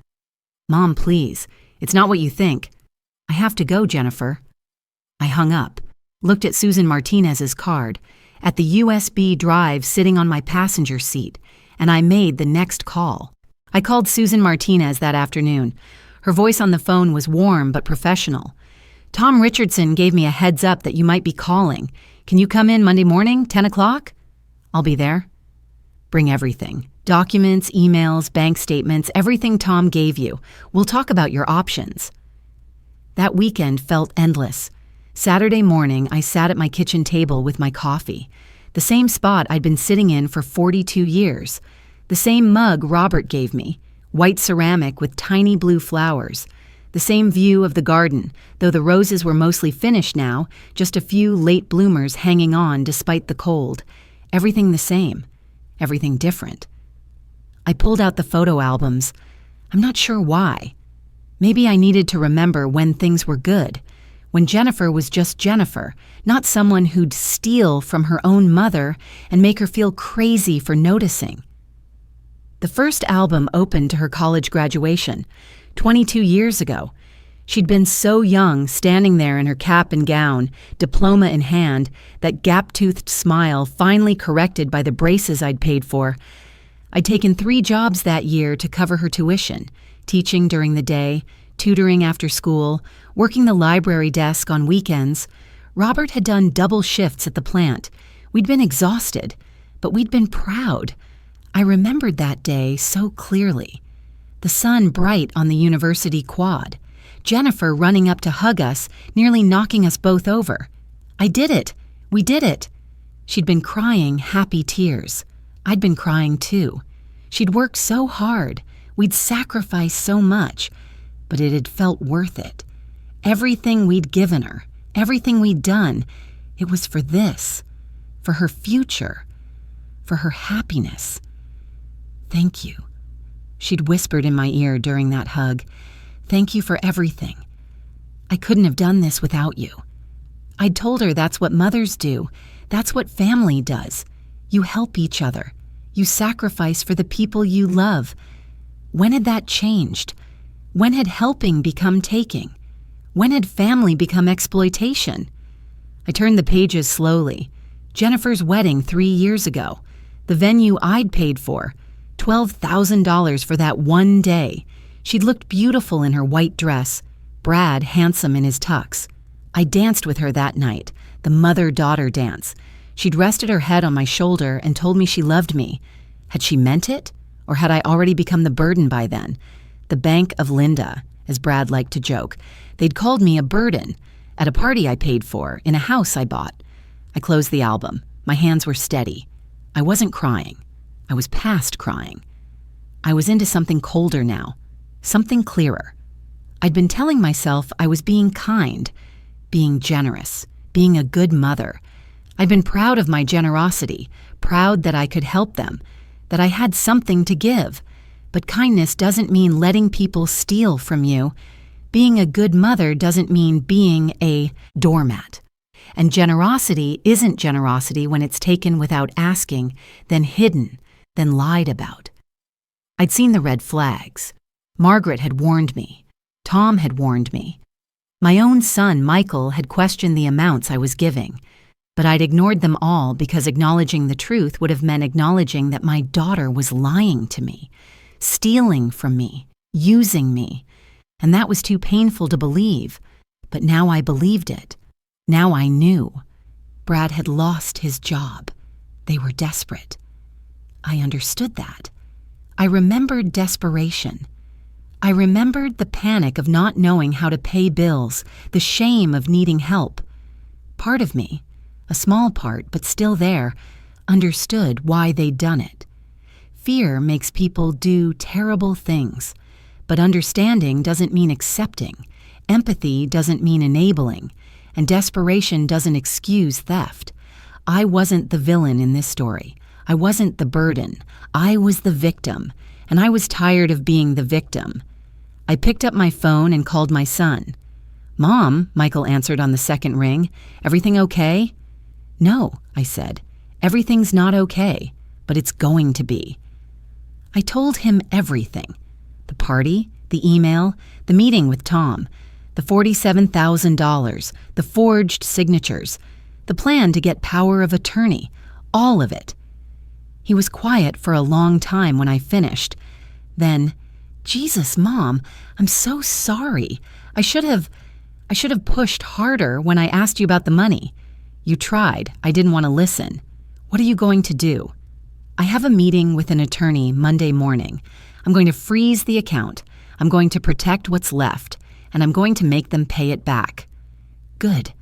Mom, please. It's not what you think. I have to go, Jennifer. I hung up, looked at Susan Martinez's card, at the USB drive sitting on my passenger seat, and I made the next call. I called Susan Martinez that afternoon. Her voice on the phone was warm but professional. Tom Richardson gave me a heads up that you might be calling. Can you come in Monday morning, 10 o'clock? I'll be there. Bring everything. Documents, emails, bank statements, everything Tom gave you. We'll talk about your options. That weekend felt endless. Saturday morning, I sat at my kitchen table with my coffee. The same spot I'd been sitting in for 42 years. The same mug Robert gave me, white ceramic with tiny blue flowers. The same view of the garden, though the roses were mostly finished now, just a few late bloomers hanging on despite the cold. Everything the same. Everything different. I pulled out the photo albums. I'm not sure why. Maybe I needed to remember when things were good, when Jennifer was just Jennifer, not someone who'd steal from her own mother and make her feel crazy for noticing. The first album opened to her college graduation, 22 years ago. She'd been so young, standing there in her cap and gown, diploma in hand, that gap-toothed smile finally corrected by the braces I'd paid for. I'd taken 3 jobs that year to cover her tuition, teaching during the day, tutoring after school, working the library desk on weekends. Robert had done double shifts at the plant. We'd been exhausted, but we'd been proud. I remembered that day so clearly. The sun bright on the university quad. Jennifer running up to hug us, nearly knocking us both over. I did it. We did it. She'd been crying happy tears. I'd been crying too. She'd worked so hard. We'd sacrificed so much, but it had felt worth it. Everything we'd given her, everything we'd done, it was for this, for her future, for her happiness. Thank you, she'd whispered in my ear during that hug. Thank you for everything. I couldn't have done this without you. I'd told her that's what mothers do. That's what family does. You help each other. You sacrifice for the people you love. When had that changed? When had helping become taking? When had family become exploitation? I turned the pages slowly. Jennifer's wedding 3 years ago. The venue I'd paid for. $12,000 for that one day. She'd looked beautiful in her white dress. Brad handsome in his tux. I danced with her that night, the mother-daughter dance. She'd rested her head on my shoulder and told me she loved me. Had she meant it? Or had I already become the burden by then? The Bank of Linda, as Brad liked to joke. They'd called me a burden. At a party I paid for, in a house I bought. I closed the album. My hands were steady. I wasn't crying. I was past crying. I was into something colder now. Something clearer. I'd been telling myself I was being kind, being generous, being a good mother. I'd been proud of my generosity, proud that I could help them, that I had something to give. But kindness doesn't mean letting people steal from you. Being a good mother doesn't mean being a doormat. And generosity isn't generosity when it's taken without asking, then hidden, then lied about. I'd seen the red flags. Margaret had warned me. Tom had warned me. My own son, Michael, had questioned the amounts I was giving. But I'd ignored them all because acknowledging the truth would have meant acknowledging that my daughter was lying to me, stealing from me, using me. And that was too painful to believe. But now I believed it. Now I knew. Brad had lost his job. They were desperate. I understood that. I remembered desperation. I remembered the panic of not knowing how to pay bills, the shame of needing help. Part of me, a small part but still there, understood why they'd done it. Fear makes people do terrible things, but understanding doesn't mean accepting. Empathy doesn't mean enabling, and desperation doesn't excuse theft. I wasn't the villain in this story. I wasn't the burden. I was the victim, and I was tired of being the victim. I picked up my phone and called my son. "Mom," Michael answered on the second ring. "Everything okay?" "No," I said. "Everything's not okay, but it's going to be." I told him everything. The party, the email, the meeting with Tom, the $47,000, the forged signatures, the plan to get power of attorney, all of it. He was quiet for a long time when I finished. Then, "Jesus, Mom, I'm so sorry. I should have pushed harder when I asked you about the money. You tried. I didn't want to listen. What are you going to do?" "I have a meeting with an attorney Monday morning. I'm going to freeze the account. I'm going to protect what's left, and I'm going to make them pay it back." "Good."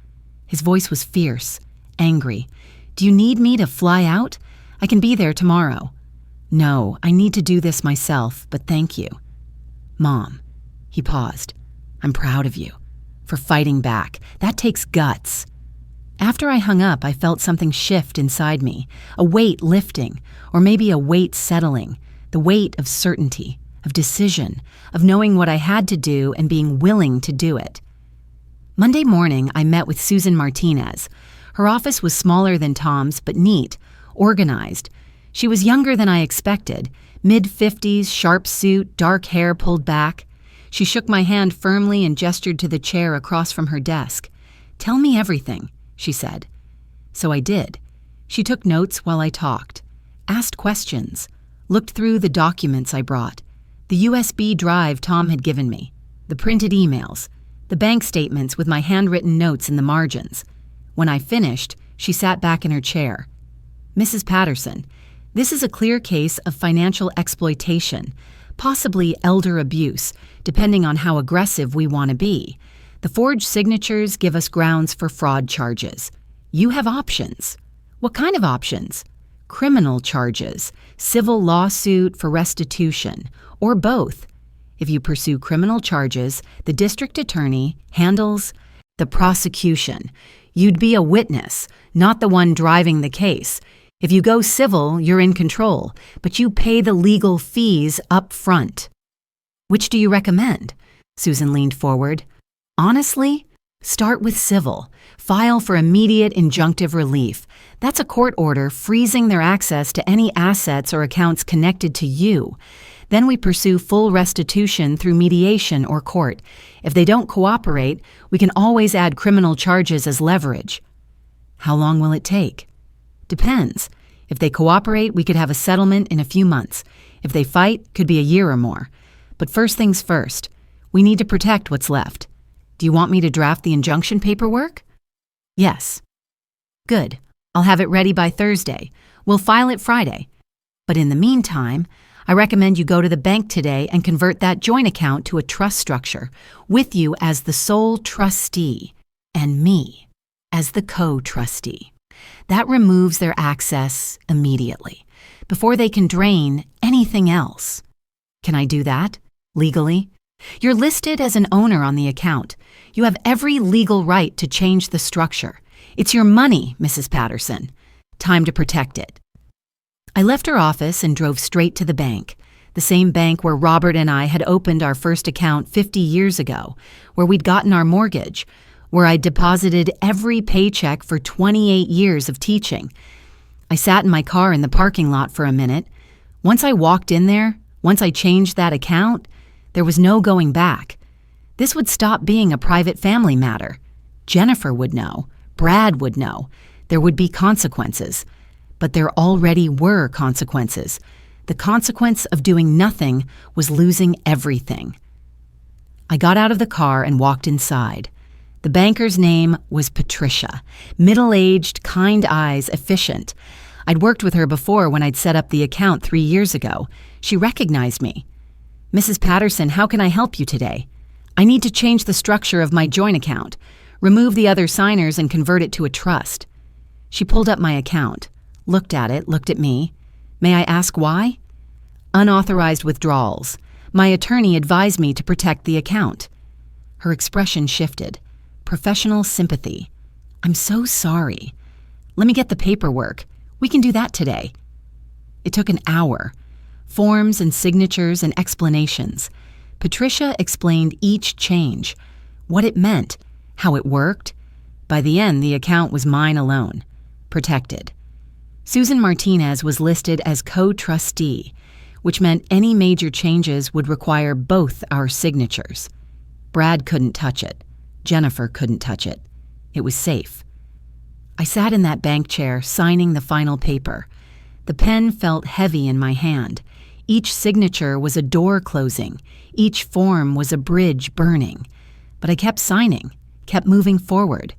His voice was fierce, angry. "Do you need me to fly out? I can be there tomorrow." "No, I need to do this myself, but thank you." "Mom," he paused, "I'm proud of you for fighting back. That takes guts." After I hung up, I felt something shift inside me, a weight lifting, or maybe a weight settling, the weight of certainty. of decision, of knowing what I had to do and being willing to do it. Monday morning, I met with Susan Martinez. Her office was smaller than Tom's, but neat, organized. She was younger than I expected, mid-50s, sharp suit, dark hair pulled back. She shook my hand firmly and gestured to the chair across from her desk. "Tell me everything," she said. So I did. She took notes while I talked, asked questions, looked through the documents I brought, the USB drive Tom had given me, the printed emails, the bank statements with my handwritten notes in the margins. When I finished, she sat back in her chair. "Mrs. Patterson, this is a clear case of financial exploitation, possibly elder abuse, depending on how aggressive we want to be. The forged signatures give us grounds for fraud charges. You have options." "What kind of options?" "Criminal charges, civil lawsuit for restitution, or both. If you pursue criminal charges, the district attorney handles the prosecution. You'd be a witness, not the one driving the case. If you go civil, you're in control, but you pay the legal fees up front." "Which do you recommend?" Susan leaned forward. "Honestly, start with civil. File for immediate injunctive relief. That's a court order freezing their access to any assets or accounts connected to you. Then we pursue full restitution through mediation or court. If they don't cooperate, we can always add criminal charges as leverage." "How long will it take?" "Depends. If they cooperate, we could have a settlement in a few months. If they fight, could be a year or more. But first things first, we need to protect what's left. Do you want me to draft the injunction paperwork?" "Yes." "Good. I'll have it ready by Thursday. We'll file it Friday. But in the meantime, I recommend you go to the bank today and convert that joint account to a trust structure, with you as the sole trustee and me as the co-trustee. That removes their access immediately, before they can drain anything else." "Can I do that? Legally?" "You're listed as an owner on the account. You have every legal right to change the structure. It's your money, Mrs. Patterson. Time to protect it." I left her office and drove straight to the bank, the same bank where Robert and I had opened our first account 50 years ago, where we'd gotten our mortgage, where I'd deposited every paycheck for 28 years of teaching. I sat in my car in the parking lot for a minute. Once I walked in there, once I changed that account, there was no going back. This would stop being a private family matter. Jennifer would know. Brad would know. There would be consequences. But there already were consequences. The consequence of doing nothing was losing everything. I got out of the car and walked inside. The banker's name was Patricia. Middle-aged, kind eyes, efficient. I'd worked with her before when I'd set up the account 3 years ago. She recognized me. "Mrs. Patterson, how can I help you today?" "I need to change the structure of my joint account, remove the other signers and convert it to a trust." She pulled up my account, looked at it, looked at me. "May I ask why?" "Unauthorized withdrawals. My attorney advised me to protect the account." Her expression shifted. Professional sympathy. "I'm so sorry. Let me get the paperwork. We can do that today." It took an hour. Forms and signatures and explanations. Patricia explained each change, what it meant, how it worked. By the end, the account was mine alone, protected. Susan Martinez was listed as co-trustee, which meant any major changes would require both our signatures. Brad couldn't touch it. Jennifer couldn't touch it. It was safe. I sat in that bank chair, signing the final paper. The pen felt heavy in my hand. Each signature was a door closing. Each form was a bridge burning. But I kept signing, kept moving forward.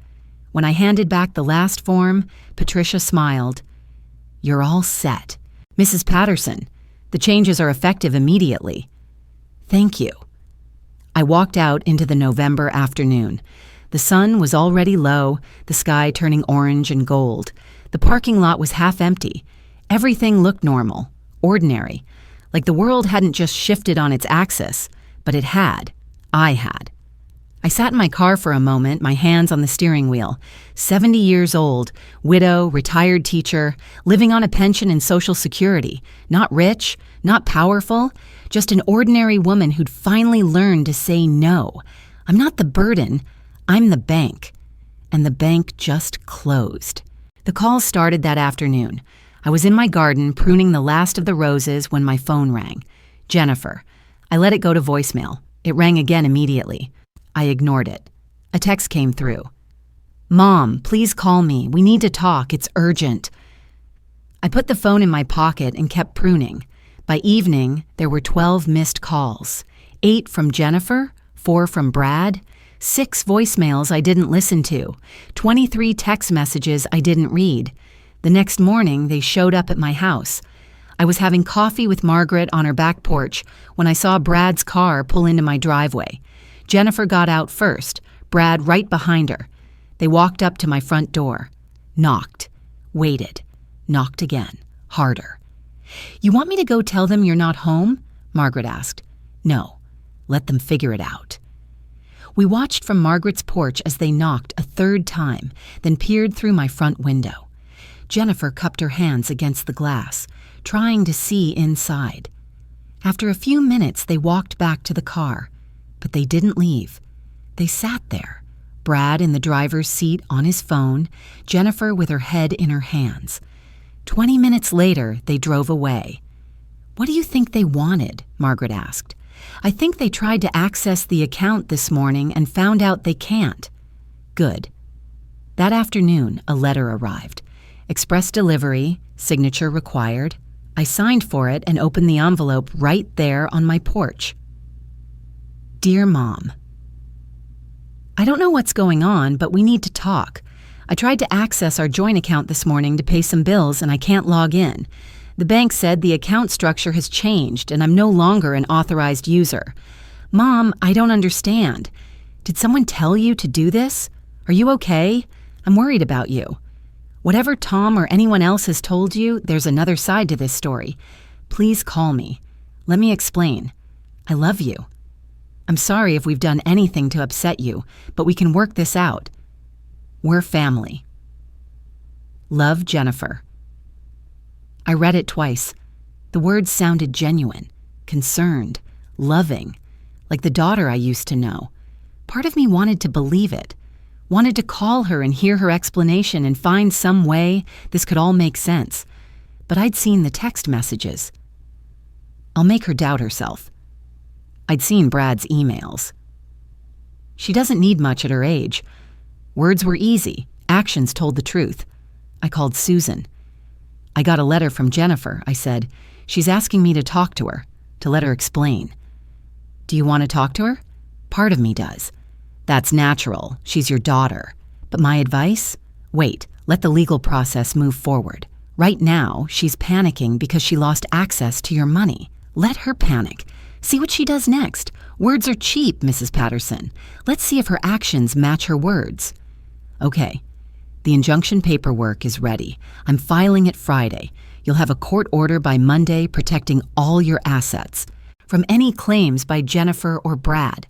When I handed back the last form, Patricia smiled. "You're all set. Mrs. Patterson, the changes are effective immediately." "Thank you." I walked out into the November afternoon. The sun was already low, the sky turning orange and gold. The parking lot was half empty. Everything looked normal, ordinary, like the world hadn't just shifted on its axis, but it had. I had. I sat in my car for a moment, my hands on the steering wheel. 70 years old, widow, retired teacher, living on a pension and Social Security. Not rich, not powerful, just an ordinary woman who'd finally learned to say no. I'm not the burden, I'm the bank. And the bank just closed. The call started that afternoon. I was in my garden pruning the last of the roses when my phone rang. Jennifer. I let it go to voicemail. It rang again immediately. I ignored it. A text came through. "Mom, please call me. We need to talk. It's urgent." I put the phone in my pocket and kept pruning. By evening, there were 12 missed calls. 8 from Jennifer, 4 from Brad, 6 voicemails I didn't listen to, 23 text messages I didn't read. The next morning, they showed up at my house. I was having coffee with Margaret on her back porch when I saw Brad's car pull into my driveway. Jennifer got out first, Brad right behind her. They walked up to my front door. Knocked. Waited. Knocked again. Harder. "You want me to go tell them you're not home?" Margaret asked. "No. Let them figure it out." We watched from Margaret's porch as they knocked a third time, then peered through my front window. Jennifer cupped her hands against the glass, trying to see inside. After a few minutes, they walked back to the car. But they didn't leave. They sat there, Brad in the driver's seat on his phone, Jennifer with her head in her hands. 20 minutes later, they drove away. "What do you think they wanted?" Margaret asked. "I think they tried to access the account this morning and found out they can't." Good. That afternoon, a letter arrived. Express delivery, signature required. I signed for it and opened the envelope right there on my porch. Dear Mom, I don't know what's going on, but we need to talk. I tried to access our joint account this morning to pay some bills and I can't log in. The bank said the account structure has changed and I'm no longer an authorized user. Mom, I don't understand. Did someone tell you to do this? Are you okay? I'm worried about you. Whatever Tom or anyone else has told you, there's another side to this story. Please call me. Let me explain. I love you. I'm sorry if we've done anything to upset you, but we can work this out. We're family. Love, Jennifer. I read it twice. The words sounded genuine, concerned, loving, like the daughter I used to know. Part of me wanted to believe it, wanted to call her and hear her explanation and find some way this could all make sense. But I'd seen the text messages. I'll make her doubt herself. I'd seen Brad's emails. She doesn't need much at her age. Words were easy. Actions told the truth. I called Susan. I got a letter from Jennifer, I said. She's asking me to talk to her, to let her explain. Do you want to talk to her? Part of me does. That's natural. She's your daughter. But my advice? Wait, let the legal process move forward. Right now, she's panicking because she lost access to your money. Let her panic. See what she does next. Words are cheap, Mrs. Patterson. Let's see if her actions match her words. Okay. The injunction paperwork is ready. I'm filing it Friday. You'll have a court order by Monday protecting all your assets from any claims by Jennifer or Brad.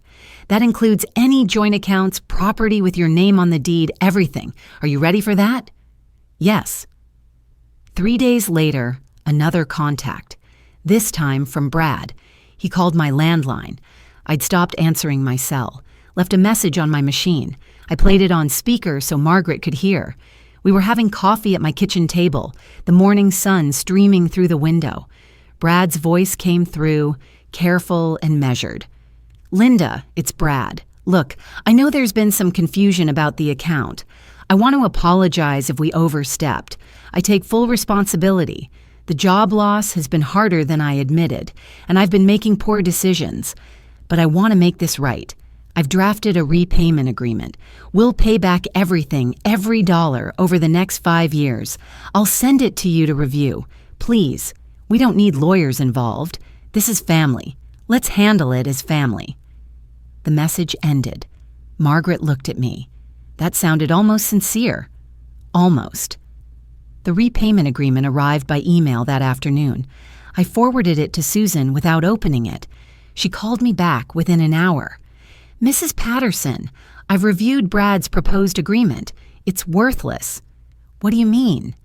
That includes any joint accounts, property with your name on the deed, everything. Are you ready for that? Yes. 3 days later, another contact. This time from Brad. He called my landline. I'd stopped answering my cell, left a message on my machine. I played it on speaker so Margaret could hear. We were having coffee at my kitchen table, the morning sun streaming through the window. Brad's voice came through, careful and measured. Linda, it's Brad. Look, I know there's been some confusion about the account. I want to apologize if we overstepped. I take full responsibility. The job loss has been harder than I admitted, and I've been making poor decisions. But I want to make this right. I've drafted a repayment agreement. We'll pay back everything, every dollar, over the next 5 years. I'll send it to you to review. Please, we don't need lawyers involved. This is family. Let's handle it as family. The message ended. Margaret looked at me. That sounded almost sincere. Almost. The repayment agreement arrived by email that afternoon. I forwarded it to Susan without opening it. She called me back within an hour. "Mrs. Patterson, I've reviewed Brad's proposed agreement. It's worthless." "What do you mean?"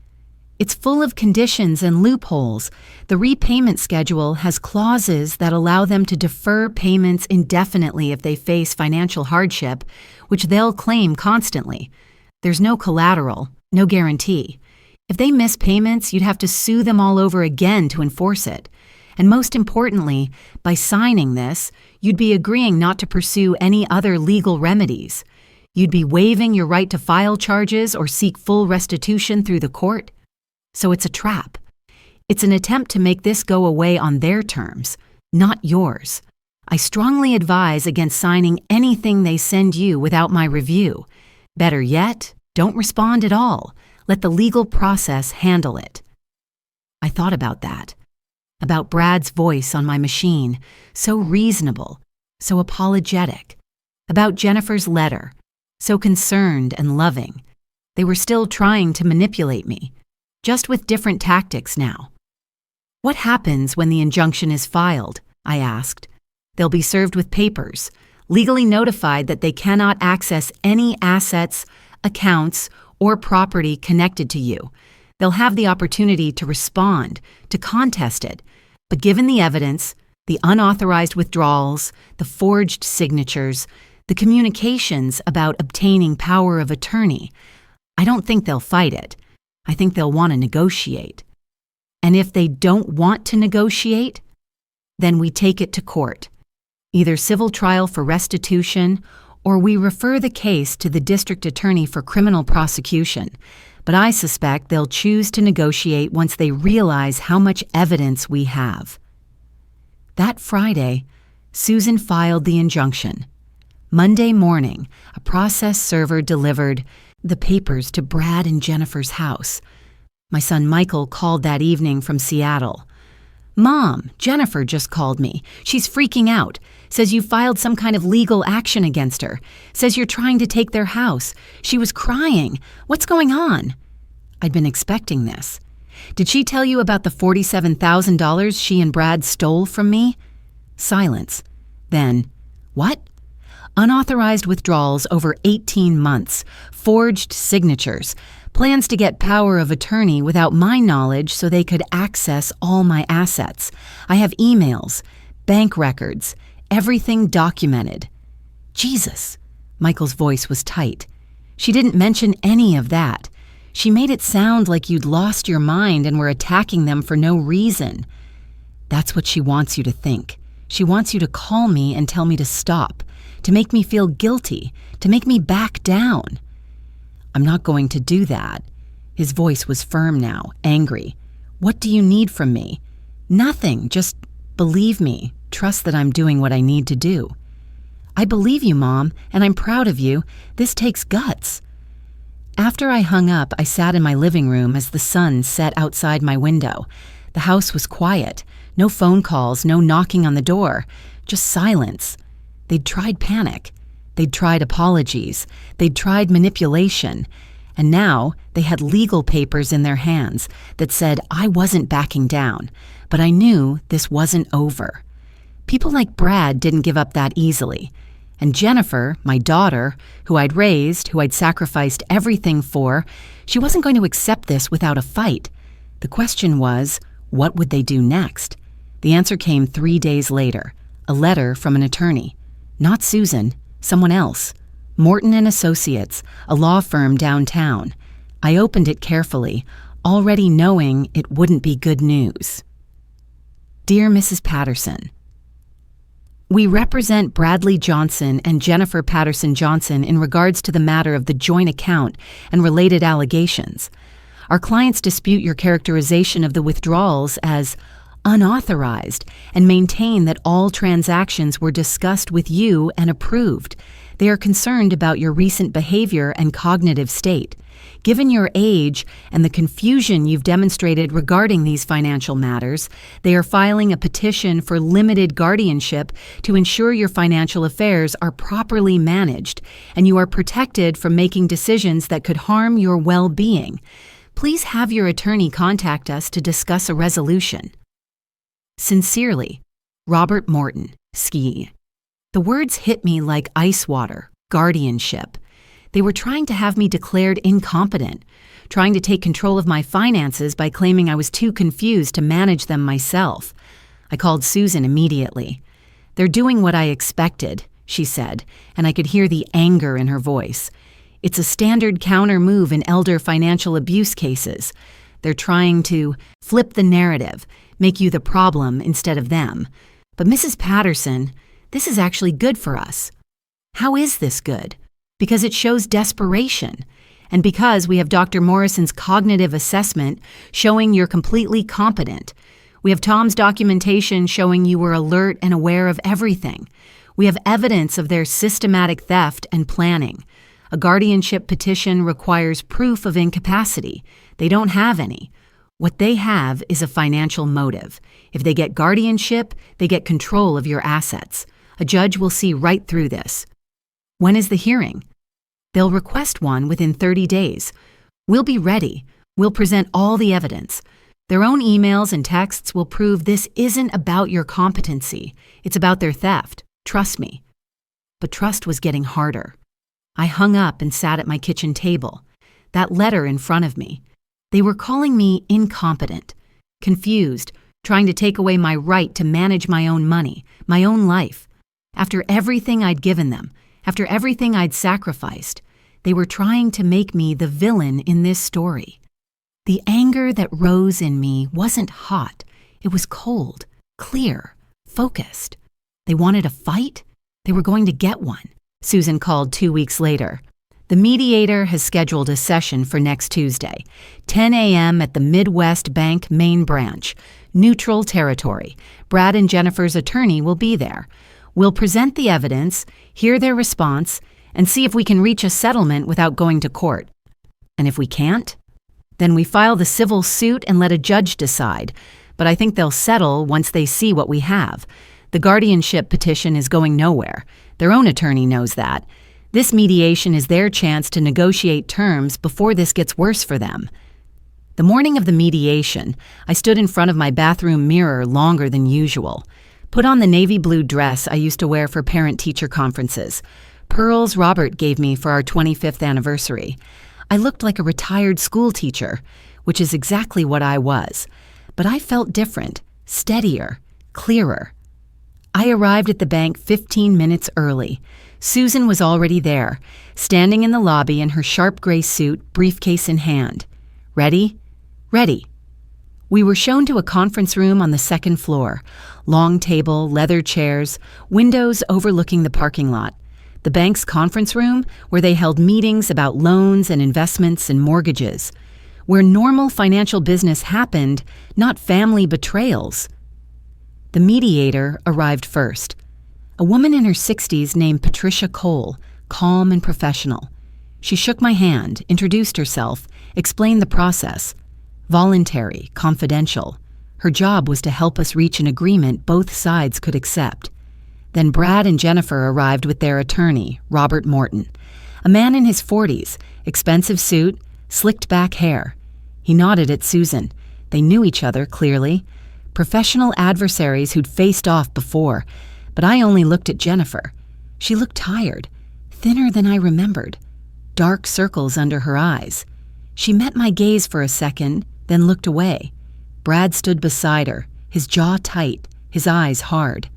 "It's full of conditions and loopholes. The repayment schedule has clauses that allow them to defer payments indefinitely if they face financial hardship, which they'll claim constantly. There's no collateral, no guarantee. If they miss payments, you'd have to sue them all over again to enforce it. And most importantly, by signing this, you'd be agreeing not to pursue any other legal remedies. You'd be waiving your right to file charges or seek full restitution through the court. So it's a trap. It's an attempt to make this go away on their terms, not yours. I strongly advise against signing anything they send you without my review. Better yet, don't respond at all. Let the legal process handle it." I thought about that. About Brad's voice on my machine, so reasonable, so apologetic. About Jennifer's letter, so concerned and loving. They were still trying to manipulate me, just with different tactics now. "What happens when the injunction is filed?" I asked. "They'll be served with papers, legally notified that they cannot access any assets, accounts, or property connected to you. They'll have the opportunity to respond, to contest it, but given the evidence, the unauthorized withdrawals, the forged signatures, the communications about obtaining power of attorney, I don't think they'll fight it. I think they'll want to negotiate. And if they don't want to negotiate, then we take it to court, either civil trial for restitution, or we refer the case to the district attorney for criminal prosecution. But I suspect they'll choose to negotiate once they realize how much evidence we have." That Friday, Susan filed the injunction. Monday morning, a process server delivered the papers to Brad and Jennifer's house. My son Michael called that evening from Seattle. "Mom, Jennifer just called me. She's freaking out. Says you filed some kind of legal action against her. Says you're trying to take their house. She was crying. What's going on?" I'd been expecting this. "Did she tell you about the $47,000 she and Brad stole from me?" Silence. Then, "What?" "Unauthorized withdrawals over 18 months, forged signatures, plans to get power of attorney without my knowledge so they could access all my assets. I have emails, bank records, everything documented." "Jesus." Michael's voice was tight. "She didn't mention any of that. She made it sound like you'd lost your mind and were attacking them for no reason." "That's what she wants you to think. She wants you to call me and tell me to stop, to make me feel guilty, to make me back down." "I'm not going to do that." His voice was firm now, angry. "What do you need from me?" "Nothing. Just believe me. Trust that I'm doing what I need to do." "I believe you, Mom, and I'm proud of you. This takes guts." After I hung up, I sat in my living room as the sun set outside my window. The house was quiet. No phone calls, no knocking on the door. Just silence. They'd tried panic. They'd tried apologies. They'd tried manipulation. And now they had legal papers in their hands that said I wasn't backing down, but I knew this wasn't over. People like Brad didn't give up that easily. And Jennifer, my daughter, who I'd raised, who I'd sacrificed everything for, she wasn't going to accept this without a fight. The question was, what would they do next? The answer came 3 days later, a letter from an attorney. Not Susan, someone else. Morton and Associates, a law firm downtown. I opened it carefully, already knowing it wouldn't be good news. Dear Mrs. Patterson, we represent Bradley Johnson and Jennifer Patterson Johnson in regards to the matter of the joint account and related allegations. Our clients dispute your characterization of the withdrawals as unauthorized and maintain that all transactions were discussed with you and approved. They are concerned about your recent behavior and cognitive state. Given your age and the confusion you've demonstrated regarding these financial matters, they are filing a petition for limited guardianship to ensure your financial affairs are properly managed and you are protected from making decisions that could harm your well-being. Please have your attorney contact us to discuss a resolution. Sincerely, Robert Morton, Ski. The words hit me like ice water, guardianship. They were trying to have me declared incompetent, trying to take control of my finances by claiming I was too confused to manage them myself. I called Susan immediately. "They're doing what I expected," she said, and I could hear the anger in her voice. "It's a standard counter move in elder financial abuse cases. They're trying to flip the narrative, make you the problem instead of them. But Mrs. Patterson, this is actually good for us." "How is this good?" "Because it shows desperation. And because we have Dr. Morrison's cognitive assessment showing you're completely competent. We have Tom's documentation showing you were alert and aware of everything. We have evidence of their systematic theft and planning. A guardianship petition requires proof of incapacity. They don't have any. What they have is a financial motive. If they get guardianship, they get control of your assets. A judge will see right through this." "When is the hearing?" "They'll request one within 30 days. We'll be ready. We'll present all the evidence. Their own emails and texts will prove this isn't about your competency. It's about their theft. Trust me." But trust was getting harder. I hung up and sat at my kitchen table. That letter in front of me. They were calling me incompetent, confused, trying to take away my right to manage my own money, my own life. After everything I'd given them, after everything I'd sacrificed, they were trying to make me the villain in this story. The anger that rose in me wasn't hot. It was cold, clear, focused. They wanted a fight? They were going to get one. Susan called 2 weeks later. "The mediator has scheduled a session for next Tuesday, 10 a.m. at the Midwest Bank main branch, neutral territory. Brad and Jennifer's attorney will be there. We'll present the evidence, hear their response, and see if we can reach a settlement without going to court. And if we can't, then we file the civil suit and let a judge decide. But I think they'll settle once they see what we have. The guardianship petition is going nowhere. Their own attorney knows that. This mediation is their chance to negotiate terms before this gets worse for them." The morning of the mediation, I stood in front of my bathroom mirror longer than usual. Put on the navy blue dress I used to wear for parent-teacher conferences. Pearls Robert gave me for our 25th anniversary. I looked like a retired school teacher, which is exactly what I was. But I felt different, steadier, clearer. I arrived at the bank 15 minutes early. Susan was already there, standing in the lobby in her sharp gray suit, briefcase in hand. "Ready?" "Ready." We were shown to a conference room on the second floor. Long table, leather chairs, windows overlooking the parking lot. The bank's conference room, where they held meetings about loans and investments and mortgages. Where normal financial business happened, not family betrayals. The mediator arrived first. A woman in her 60s named Patricia Cole, calm and professional. She shook my hand, introduced herself, explained the process. Voluntary, confidential. Her job was to help us reach an agreement both sides could accept. Then Brad and Jennifer arrived with their attorney, Robert Morton. A man in his 40s, expensive suit, slicked back hair. He nodded at Susan. They knew each other, clearly. Professional adversaries who'd faced off before, but I only looked at Jennifer. She looked tired, thinner than I remembered, dark circles under her eyes. She met my gaze for a second, then looked away. Brad stood beside her, his jaw tight, his eyes hard.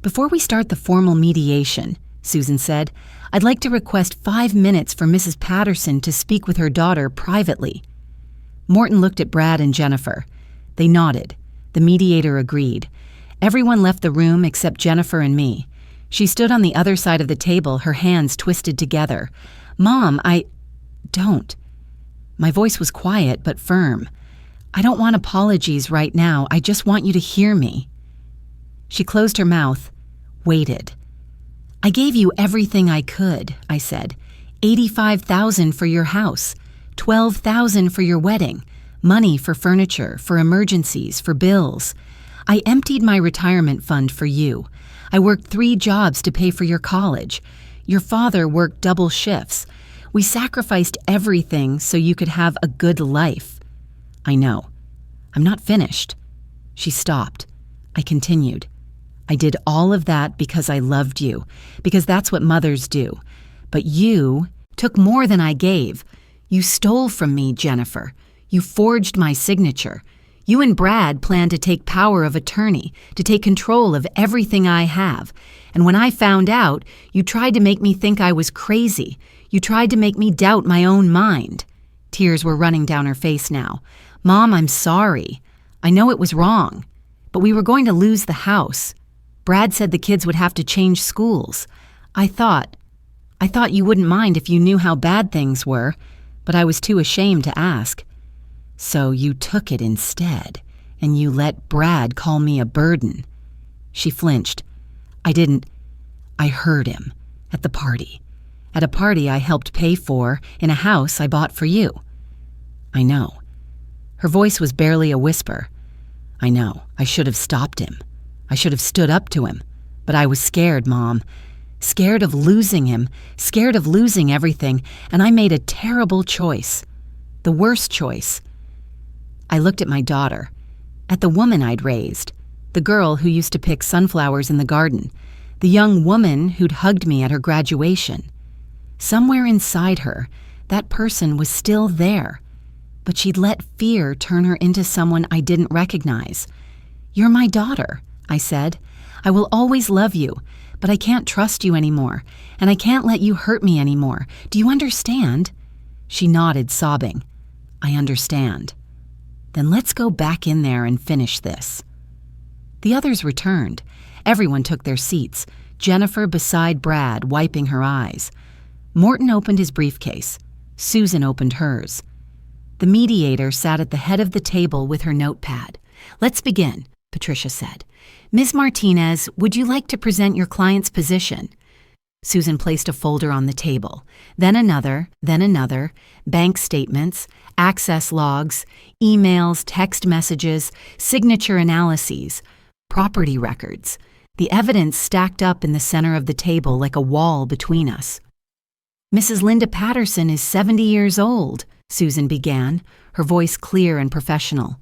"Before we start the formal mediation," Susan said, "I'd like to request 5 minutes for Mrs. Patterson to speak with her daughter privately." Morton looked at Brad and Jennifer. They nodded. The mediator agreed. Everyone left the room except Jennifer and me. She stood on the other side of the table, her hands twisted together. "Mom, Don't." My voice was quiet but firm. "I don't want apologies right now. I just want you to hear me." She closed her mouth, waited. "I gave you everything I could," I said. $85,000 for your house, $12,000 for your wedding, money for furniture, for emergencies, for bills. I emptied my retirement fund for you. I worked 3 jobs to pay for your college. Your father worked double shifts. We sacrificed everything so you could have a good life. "I know. I'm not finished." She stopped. I continued. I did all of that because I loved you, because that's what mothers do. But you took more than I gave. You stole from me, Jennifer. You forged my signature. You and Brad planned to take power of attorney, to take control of everything I have. And when I found out, you tried to make me think I was crazy. You tried to make me doubt my own mind. Tears were running down her face now. Mom, I'm sorry. I know it was wrong. But we were going to lose the house. Brad said the kids would have to change schools. I thought you wouldn't mind if you knew how bad things were, but I was too ashamed to ask. So you took it instead, and you let Brad call me a burden. She flinched. I didn't. I heard him. At the party. At a party I helped pay for in a house I bought for you. I know. Her voice was barely a whisper. I know. I should have stopped him. I should have stood up to him. But I was scared, Mom. Scared of losing him. Scared of losing everything. And I made a terrible choice. The worst choice. I looked at my daughter. At the woman I'd raised. The girl who used to pick sunflowers in the garden. The young woman who'd hugged me at her graduation. Somewhere inside her, that person was still there. But she'd let fear turn her into someone I didn't recognize. You're my daughter, I said. I will always love you, but I can't trust you anymore, and I can't let you hurt me anymore. Do you understand? She nodded, sobbing. I understand. Then let's go back in there and finish this. The others returned. Everyone took their seats, Jennifer beside Brad, wiping her eyes. Morton opened his briefcase. Susan opened hers. The mediator sat at the head of the table with her notepad. Let's begin, Patricia said. Ms. Martinez, would you like to present your client's position? Susan placed a folder on the table, then another, bank statements, access logs, emails, text messages, signature analyses, property records. The evidence stacked up in the center of the table like a wall between us. Mrs. Linda Patterson is 70 years old, Susan began, her voice clear and professional.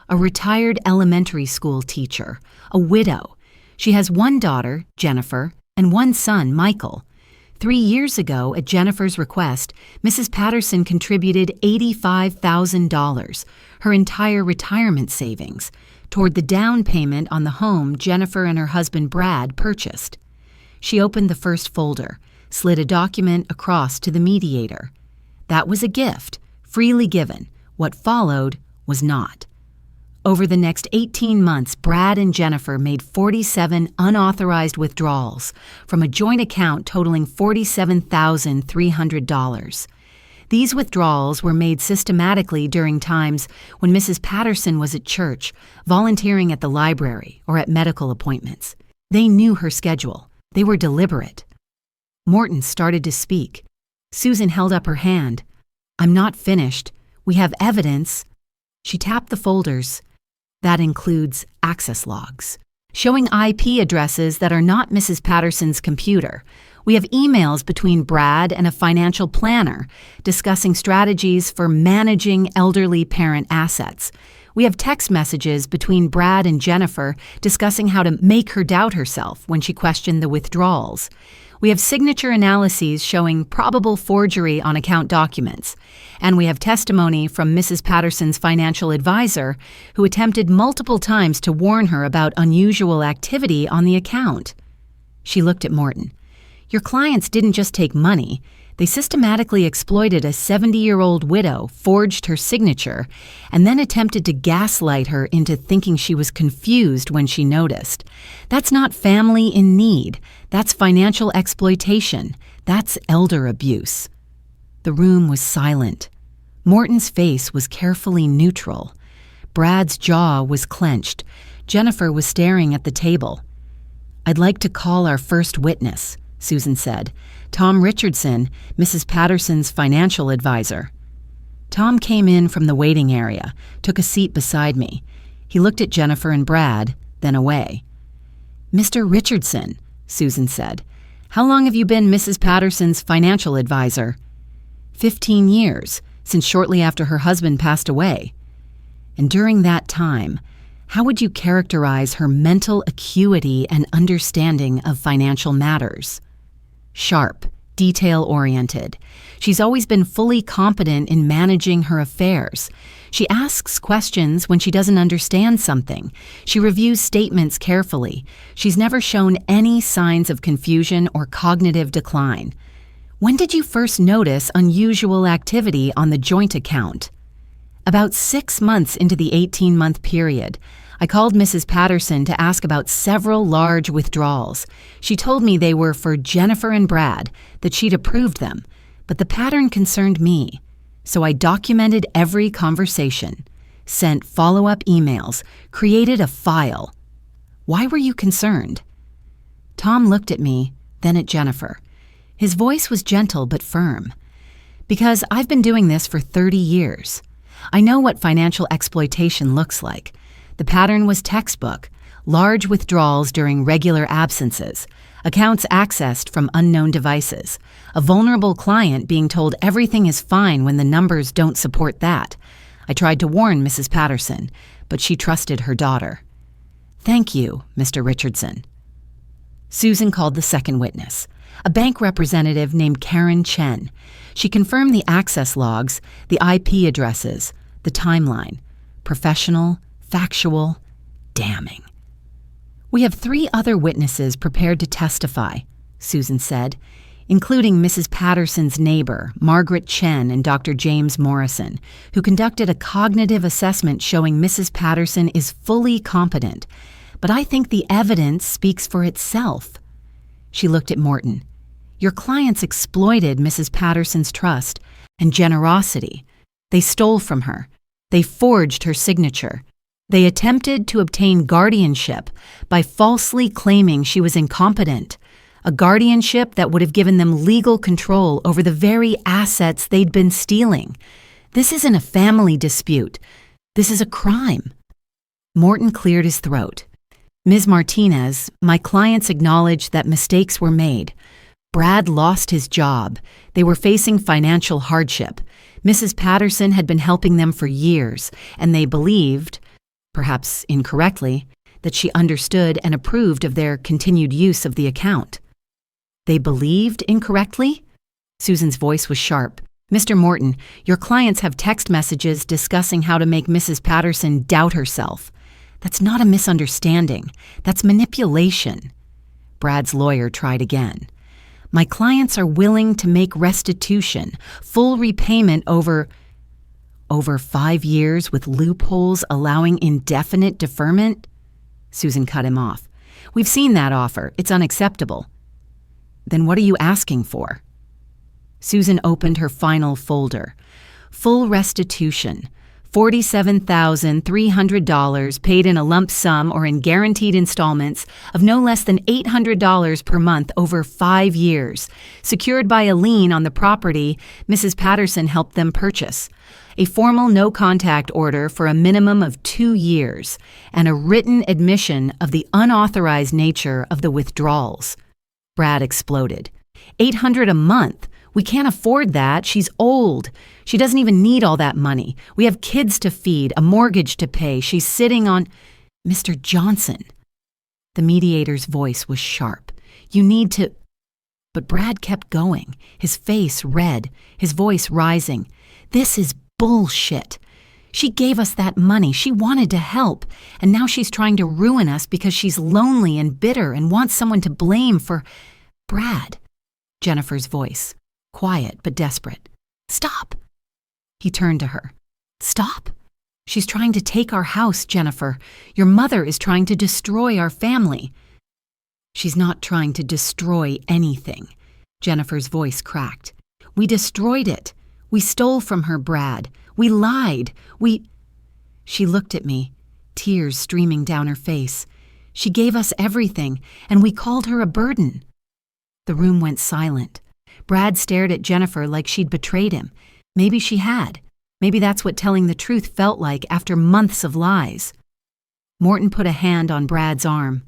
A retired elementary school teacher, a widow. She has one daughter, Jennifer, and one son, Michael. 3 years ago, at Jennifer's request, Mrs. Patterson contributed $85,000, her entire retirement savings, toward the down payment on the home Jennifer and her husband Brad purchased. She opened the first folder, slid a document across to the mediator. That was a gift, freely given. What followed was not. Over the next 18 months, Brad and Jennifer made 47 unauthorized withdrawals from a joint account totaling $47,300. These withdrawals were made systematically during times when Mrs. Patterson was at church, volunteering at the library, or at medical appointments. They knew her schedule. They were deliberate. Morton started to speak. Susan held up her hand. I'm not finished. We have evidence. She tapped the folders. That includes access logs, showing IP addresses that are not Mrs. Patterson's computer. We have emails between Brad and a financial planner discussing strategies for managing elderly parent assets. We have text messages between Brad and Jennifer discussing how to make her doubt herself when she questioned the withdrawals. We have signature analyses showing probable forgery on account documents. And we have testimony from Mrs. Patterson's financial advisor, who attempted multiple times to warn her about unusual activity on the account. She looked at Morton. Your clients didn't just take money. They systematically exploited a 70-year-old widow, forged her signature, and then attempted to gaslight her into thinking she was confused when she noticed. That's not family in need. That's financial exploitation. That's elder abuse. The room was silent. Morton's face was carefully neutral. Brad's jaw was clenched. Jennifer was staring at the table. I'd like to call our first witness, Susan said. Tom Richardson, Mrs. Patterson's financial advisor. Tom came in from the waiting area, took a seat beside me. He looked at Jennifer and Brad, then away. Mr. Richardson, Susan said, how long have you been Mrs. Patterson's financial advisor? 15 years, since shortly after her husband passed away. And during that time, How would you characterize her mental acuity and understanding of financial matters? Sharp, detail-oriented. She's always been fully competent in managing her affairs. She asks questions when she doesn't understand something. She reviews statements carefully. She's never shown any signs of confusion or cognitive decline. When did you first notice unusual activity on the joint account? About 6 months into the 18-month period, I called Mrs. Patterson to ask about several large withdrawals. She told me they were for Jennifer and Brad, that she'd approved them, but the pattern concerned me. So I documented every conversation, sent follow-up emails, created a file. Why were you concerned? Tom looked at me, then at Jennifer. His voice was gentle but firm. Because I've been doing this for 30 years. I know what financial exploitation looks like. The pattern was textbook: large withdrawals during regular absences, accounts accessed from unknown devices, a vulnerable client being told everything is fine when the numbers don't support that. I tried to warn Mrs. Patterson, but she trusted her daughter. Thank you, Mr. Richardson. Susan called the second witness, a bank representative named Karen Chen. She confirmed the access logs, the IP addresses, the timeline. Professional, factual, damning. We have 3 other witnesses prepared to testify, Susan said, including Mrs. Patterson's neighbor, Margaret Chen, and Dr. James Morrison, who conducted a cognitive assessment showing Mrs. Patterson is fully competent. But I think the evidence speaks for itself. She looked at Morton. Your clients exploited Mrs. Patterson's trust and generosity. They stole from her. They forged her signature. They attempted to obtain guardianship by falsely claiming she was incompetent, a guardianship that would have given them legal control over the very assets they'd been stealing. This isn't a family dispute. This is a crime. Morton cleared his throat. Ms. Martinez, my clients acknowledged that mistakes were made. Brad lost his job. They were facing financial hardship. Mrs. Patterson had been helping them for years, and they believed, perhaps incorrectly, that she understood and approved of their continued use of the account. They believed incorrectly? Susan's voice was sharp. Mr. Morton, your clients have text messages discussing how to make Mrs. Patterson doubt herself. That's not a misunderstanding. That's manipulation. Brad's lawyer tried again. My clients are willing to make restitution, full repayment over 5 years with loopholes allowing indefinite deferment? Susan cut him off. We've seen that offer. It's unacceptable. Then what are you asking for? Susan opened her final folder. Full restitution. $47,300 paid in a lump sum or in guaranteed installments of no less than $800 per month over 5 years, secured by a lien on the property Mrs. Patterson helped them purchase, a formal no-contact order for a minimum of 2 years, and a written admission of the unauthorized nature of the withdrawals. Brad exploded. $800 a month? We can't afford that. She's old. She doesn't even need all that money. We have kids to feed, a mortgage to pay. She's sitting on... Mr. Johnson. The mediator's voice was sharp. You need to... But Brad kept going, his face red, his voice rising. This is bullshit. She gave us that money. She wanted to help. And now she's trying to ruin us because she's lonely and bitter and wants someone to blame for... Brad. Jennifer's voice. Quiet but desperate. Stop. He turned to her. Stop. She's trying to take our house, Jennifer. Your mother is trying to destroy our family. She's not trying to destroy anything. Jennifer's voice cracked. We destroyed it. We stole from her, Brad. We lied. She looked at me, tears streaming down her face. She gave us everything, and we called her a burden. The room went silent. Brad stared at Jennifer like she'd betrayed him. Maybe she had. Maybe that's what telling the truth felt like after months of lies. Morton put a hand on Brad's arm.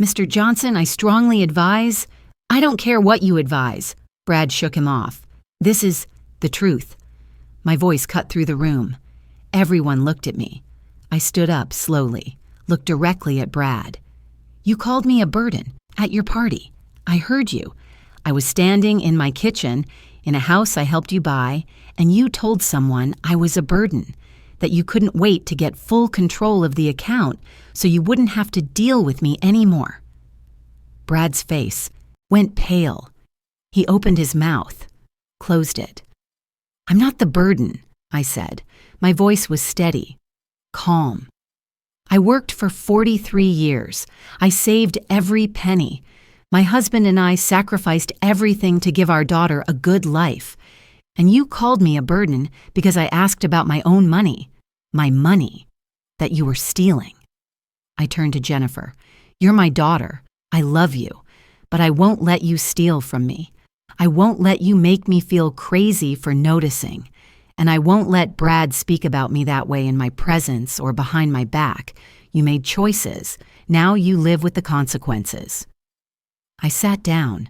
Mr. Johnson, I strongly advise... I don't care what you advise. Brad shook him off. This is the truth. My voice cut through the room. Everyone looked at me. I stood up slowly. looked directly at Brad. "You called me a burden at your party. I heard you. I was standing in my kitchen in a house I helped you buy, and you told someone I was a burden, that you couldn't wait to get full control of the account so you wouldn't have to deal with me anymore." Brad's face went pale. He opened his mouth, closed it. "I'm not the burden," I said. My voice was steady, calm. "I worked for 43 years. I saved every penny. My husband and I sacrificed everything to give our daughter a good life. And you called me a burden because I asked about my own money, my money, that you were stealing." I turned to Jennifer. "You're my daughter. I love you. But I won't let you steal from me. I won't let you make me feel crazy for noticing. And I won't let Brad speak about me that way in my presence or behind my back. You made choices. Now you live with the consequences." I sat down.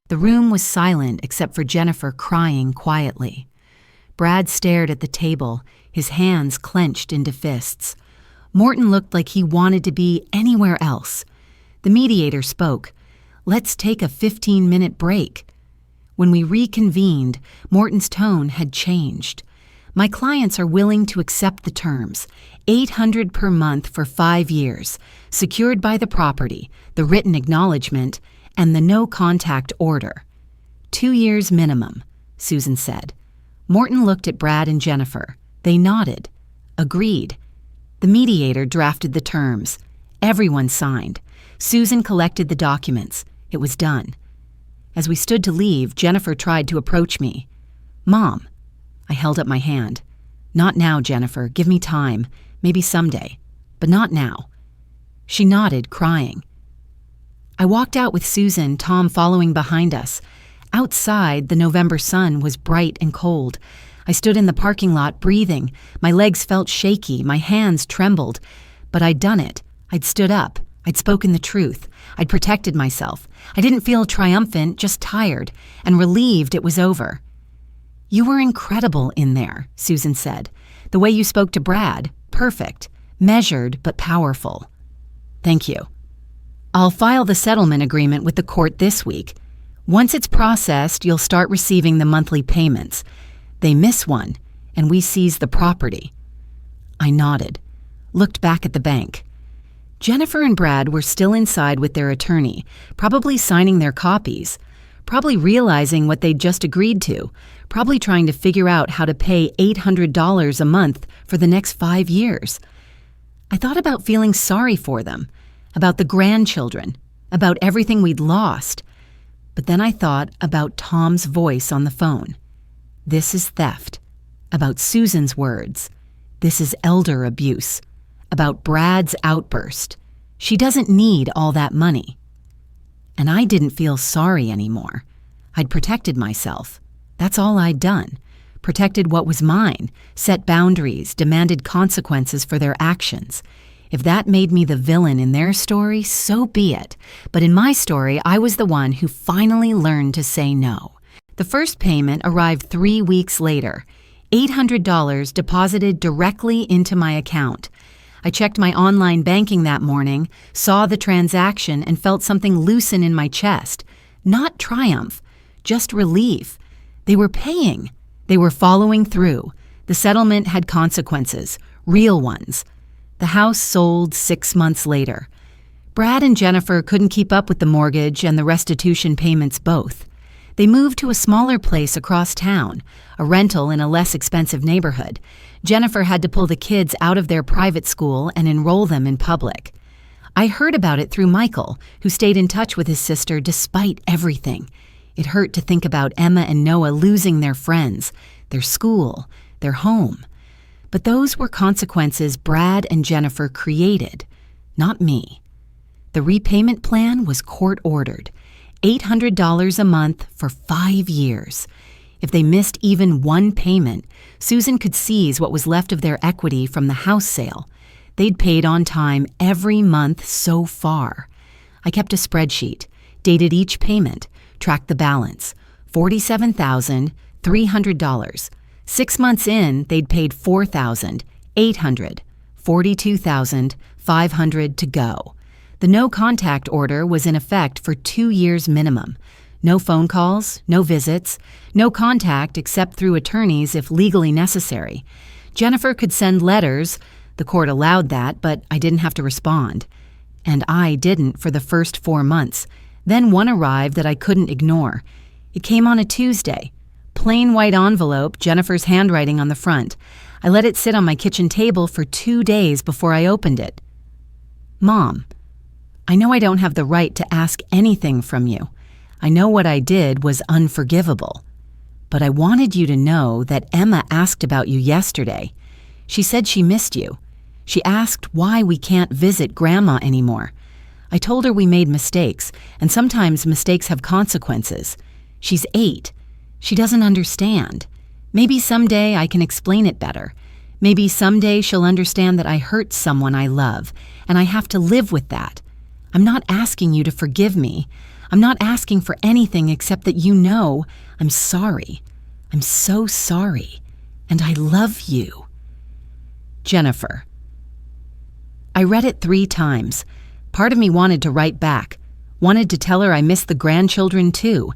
The room was silent except for Jennifer crying quietly. Brad stared at the table, his hands clenched into fists. Morton looked like he wanted to be anywhere else. The mediator spoke. "Let's take a 15-minute break." When we reconvened, Morton's tone had changed. "My clients are willing to accept the terms, $800 per month for 5 years, secured by the property, the written acknowledgement, and the no-contact order. 2 years minimum," Susan said. Morton looked at Brad and Jennifer. They nodded. Agreed. The mediator drafted the terms. Everyone signed. Susan collected the documents. It was done. As we stood to leave, Jennifer tried to approach me. "Mom." I held up my hand. "Not now, Jennifer. Give me time. Maybe someday. But not now." She nodded, crying. I walked out with Susan, Tom following behind us. Outside, the November sun was bright and cold. I stood in the parking lot, breathing. My legs felt shaky, my hands trembled. But I'd done it. I'd stood up. I'd spoken the truth. I'd protected myself. I didn't feel triumphant, just tired, and relieved it was over. "You were incredible in there," Susan said. "The way you spoke to Brad, perfect, measured but powerful." "Thank you." "I'll file the settlement agreement with the court this week. Once it's processed, you'll start receiving the monthly payments. They miss one, and we seize the property." I nodded, looked back at the bank. Jennifer and Brad were still inside with their attorney, probably signing their copies, probably realizing what they'd just agreed to, probably trying to figure out how to pay $800 a month for the next 5 years. I thought about feeling sorry for them, about the grandchildren, about everything we'd lost. But then I thought about Tom's voice on the phone. This is theft. About Susan's words. This is elder abuse. About Brad's outburst. She doesn't need all that money. And I didn't feel sorry anymore. I'd protected myself. That's all I'd done. Protected what was mine, set boundaries, demanded consequences for their actions. If that made me the villain in their story, so be it. But in my story, I was the one who finally learned to say no. The first payment arrived 3 weeks later, $800 deposited directly into my account. I checked my online banking that morning, saw the transaction, and felt something loosen in my chest. Not triumph, just relief. They were paying. They were following through. The settlement had consequences, real ones. The house sold 6 months later. Brad and Jennifer couldn't keep up with the mortgage and the restitution payments both. They moved to a smaller place across town, a rental in a less expensive neighborhood. Jennifer had to pull the kids out of their private school and enroll them in public. I heard about it through Michael, who stayed in touch with his sister despite everything. It hurt to think about Emma and Noah losing their friends, their school, their home. But those were consequences Brad and Jennifer created, not me. The repayment plan was court-ordered, $800 a month for 5 years. If they missed even one payment, Susan could seize what was left of their equity from the house sale. They'd paid on time every month so far. I kept a spreadsheet, dated each payment, tracked the balance, $47,300. 6 months in, they'd paid $4,800, $42,500. $500 to go. The no-contact order was in effect for 2 years minimum. No phone calls, no visits, no contact except through attorneys if legally necessary. Jennifer could send letters. The court allowed that, but I didn't have to respond. And I didn't for the first 4 months. Then one arrived that I couldn't ignore. It came on a Tuesday. Plain white envelope, Jennifer's handwriting on the front. I let it sit on my kitchen table for 2 days before I opened it. Mom, I know I don't have the right to ask anything from you. I know what I did was unforgivable. But I wanted you to know that Emma asked about you yesterday. She said she missed you. She asked why we can't visit Grandma anymore. I told her we made mistakes, and sometimes mistakes have consequences. She's 8. She doesn't understand. Maybe someday I can explain it better. Maybe someday she'll understand that I hurt someone I love, and I have to live with that. I'm not asking you to forgive me. I'm not asking for anything except that you know I'm sorry. I'm so sorry, and I love you. Jennifer. I read it 3 times. Part of me wanted to write back, wanted to tell her I missed the grandchildren too,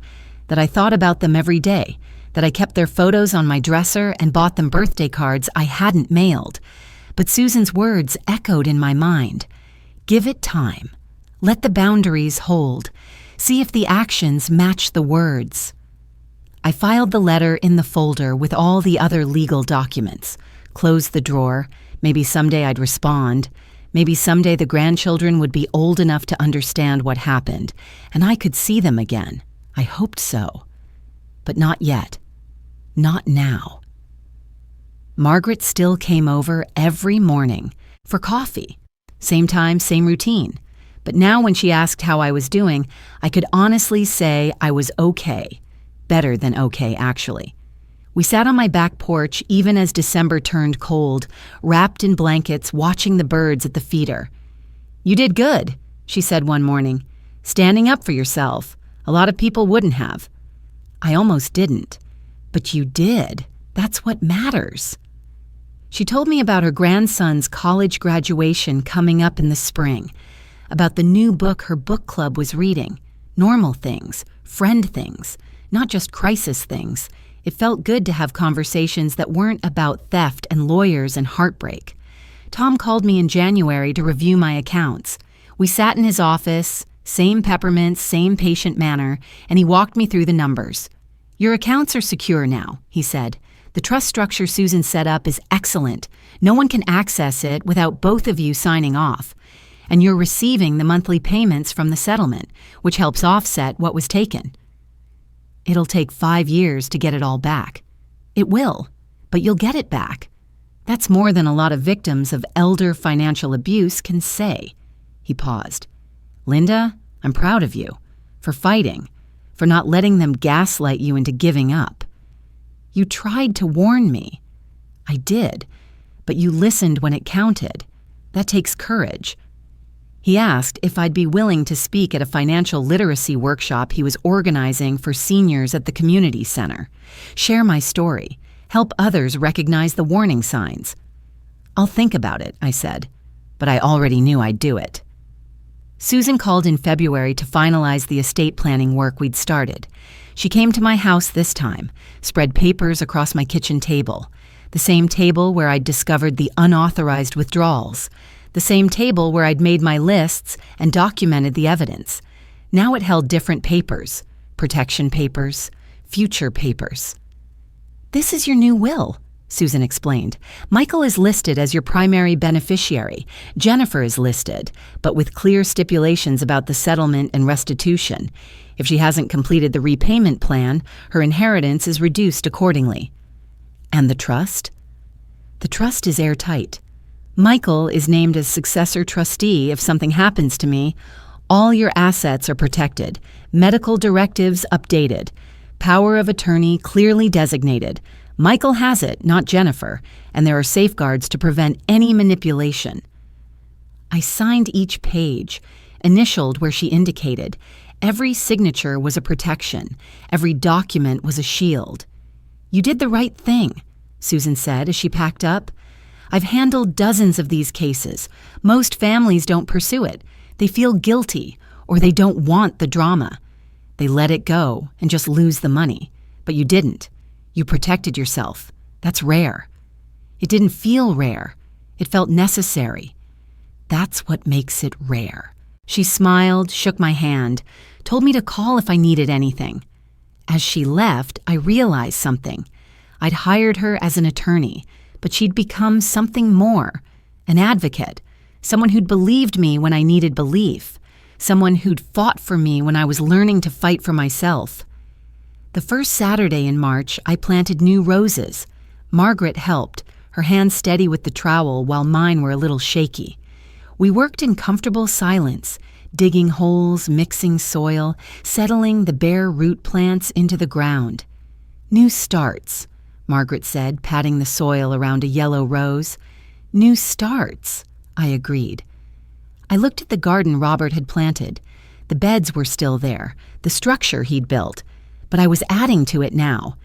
that I thought about them every day, that I kept their photos on my dresser and bought them birthday cards I hadn't mailed. But Susan's words echoed in my mind. Give it time. Let the boundaries hold. See if the actions match the words. I filed the letter in the folder with all the other legal documents, closed the drawer. Maybe someday I'd respond. Maybe someday the grandchildren would be old enough to understand what happened, and I could see them again. I hoped so. But not yet. Not now. Margaret still came over every morning for coffee. Same time, same routine. But now when she asked how I was doing, I could honestly say I was okay. Better than okay, actually. We sat on my back porch even as December turned cold, wrapped in blankets, watching the birds at the feeder. You did good, she said one morning. Standing up for yourself. A lot of people wouldn't have. I almost didn't. But you did. That's what matters. She told me about her grandson's college graduation coming up in the spring, about the new book her book club was reading, normal things, friend things, not just crisis things. It felt good to have conversations that weren't about theft and lawyers and heartbreak. Tom called me in January to review my accounts. We sat in his office, same peppermints, same patient manner, and he walked me through the numbers. Your accounts are secure now, he said. The trust structure Susan set up is excellent. No one can access it without both of you signing off. And you're receiving the monthly payments from the settlement, which helps offset what was taken. It'll take 5 years to get it all back. It will, but you'll get it back. That's more than a lot of victims of elder financial abuse can say. He paused. Linda, I'm proud of you. For fighting. For not letting them gaslight you into giving up. You tried to warn me. I did, but you listened when it counted. That takes courage. He asked if I'd be willing to speak at a financial literacy workshop he was organizing for seniors at the community center. Share my story. Help others recognize the warning signs. I'll think about it, I said, but I already knew I'd do it. Susan called in February to finalize the estate planning work we'd started. She came to my house this time, spread papers across my kitchen table, the same table where I'd discovered the unauthorized withdrawals, the same table where I'd made my lists and documented the evidence. Now it held different papers, protection papers, future papers. This is your new will, Susan explained. Michael is listed as your primary beneficiary. Jennifer is listed, but with clear stipulations about the settlement and restitution. If she hasn't completed the repayment plan, her inheritance is reduced accordingly. And the trust? The trust is airtight. Michael is named as successor trustee if something happens to me. All your assets are protected. Medical directives updated. Power of attorney clearly designated. Michael has it, not Jennifer, and there are safeguards to prevent any manipulation. I signed each page, initialed where she indicated. Every signature was a protection. Every document was a shield. You did the right thing, Susan said as she packed up. I've handled dozens of these cases. Most families don't pursue it. They feel guilty, or they don't want the drama. They let it go and just lose the money. But you didn't. You protected yourself. That's rare. It didn't feel rare. It felt necessary. That's what makes it rare. She smiled, shook my hand, told me to call if I needed anything. As she left, I realized something. I'd hired her as an attorney, but she'd become something more, an advocate, someone who'd believed me when I needed belief, someone who'd fought for me when I was learning to fight for myself. The first Saturday in March, I planted new roses. Margaret helped, her hands steady with the trowel while mine were a little shaky. We worked in comfortable silence, digging holes, mixing soil, settling the bare root plants into the ground. New starts, Margaret said, patting the soil around a yellow rose. New starts, I agreed. I looked at the garden Robert had planted. The beds were still there, the structure he'd built, but I was adding to it now,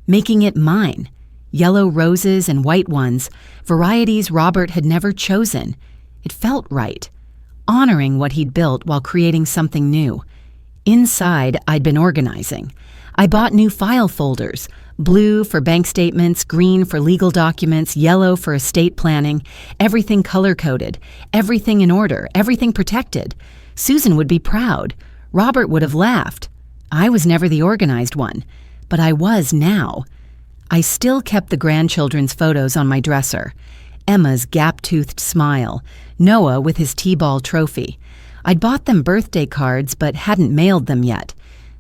making it mine. Yellow roses and white ones, varieties Robert had never chosen. It felt right, honoring what he'd built while creating something new. Inside, I'd been organizing. I bought new file folders, blue for bank statements, green for legal documents, yellow for estate planning, everything color-coded, everything in order, everything protected. Susan would be proud. Robert would have laughed. I was never the organized one, but I was now. I still kept the grandchildren's photos on my dresser. Emma's gap-toothed smile, Noah with his T-ball trophy. I'd bought them birthday cards but hadn't mailed them yet.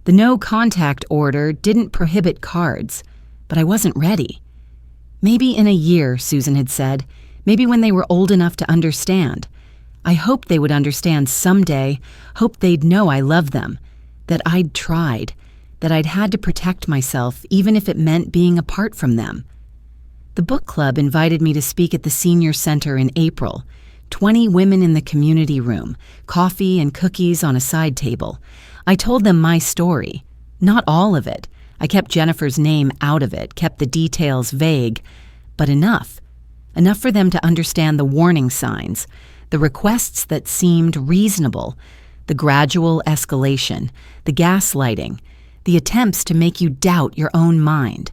The no-contact order didn't prohibit cards, but I wasn't ready. Maybe in a year, Susan had said. Maybe when they were old enough to understand. I hoped they would understand someday, hoped they'd know I loved them, that I'd tried, that I'd had to protect myself even if it meant being apart from them. The book club invited me to speak at the senior center in April. 20 women in the community room, coffee and cookies on a side table. I told them my story. Not all of it. I kept Jennifer's name out of it, kept the details vague, but enough. Enough for them to understand the warning signs, the requests that seemed reasonable, the gradual escalation, the gaslighting, the attempts to make you doubt your own mind.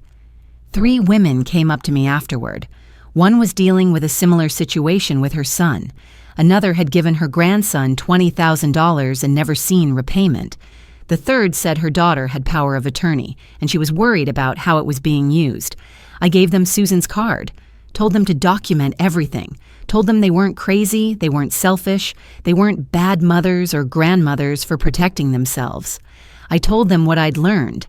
3 women came up to me afterward. One was dealing with a similar situation with her son. Another had given her grandson $20,000 and never seen repayment. The third said her daughter had power of attorney, and she was worried about how it was being used. I gave them Susan's card, told them to document everything, told them they weren't crazy, they weren't selfish, they weren't bad mothers or grandmothers for protecting themselves. I told them what I'd learned.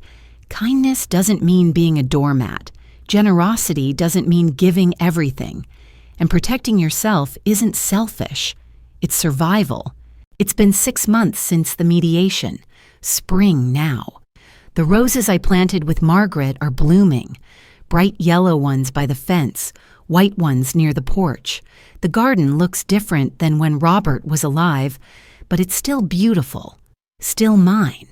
Kindness doesn't mean being a doormat. Generosity doesn't mean giving everything. And protecting yourself isn't selfish. It's survival. It's been 6 months since the mediation. Spring now. The roses I planted with Margaret are blooming. Bright yellow ones by the fence, white ones near the porch. The garden looks different than when Robert was alive, but it's still beautiful. Still mine.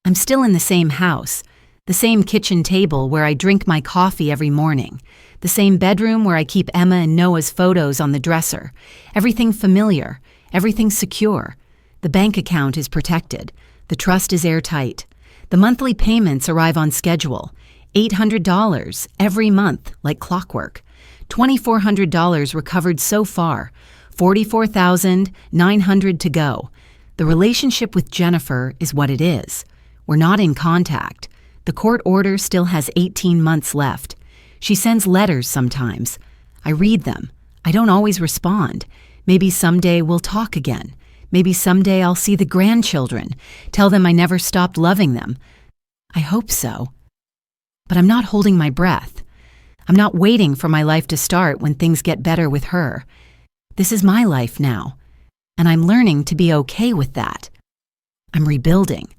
I'm still in the same house. The same kitchen table where I drink my coffee every morning. The same bedroom where I keep Emma and Noah's photos on the dresser. Everything familiar, everything secure. The bank account is protected. The trust is airtight. The monthly payments arrive on schedule. $800 every month, like clockwork. $2,400 recovered so far. $44,900 to go. The relationship with Jennifer is what it is. We're not in contact. The court order still has 18 months left. She sends letters sometimes. I read them. I don't always respond. Maybe someday we'll talk again. Maybe someday I'll see the grandchildren, tell them I never stopped loving them. I hope so. But I'm not holding my breath. I'm not waiting for my life to start when things get better with her. This is my life now, and I'm learning to be okay with that. I'm rebuilding.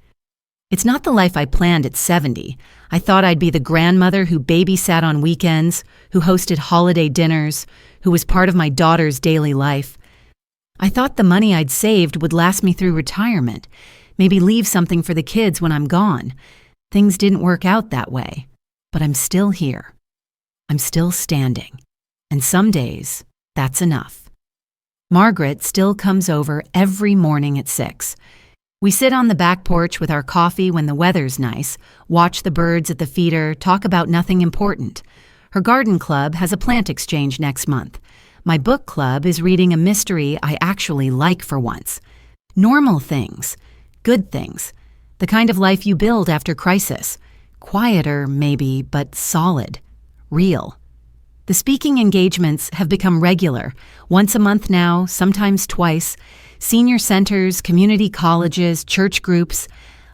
It's not the life I planned at 70. I thought I'd be the grandmother who babysat on weekends, who hosted holiday dinners, who was part of my daughter's daily life. I thought the money I'd saved would last me through retirement, maybe leave something for the kids when I'm gone. Things didn't work out that way, but I'm still here. I'm still standing. And some days, That's enough. Margaret still comes over every morning at 6. We sit on the back porch with our coffee when the weather's nice, watch the birds at the feeder, talk about nothing important. Her garden club has a plant exchange next month. My book club is reading a mystery I actually like for once. Normal things, good things, the kind of life you build after crisis. Quieter, maybe, but solid, real. The speaking engagements have become regular, once a month now, sometimes twice. Senior centers, community colleges, church groups.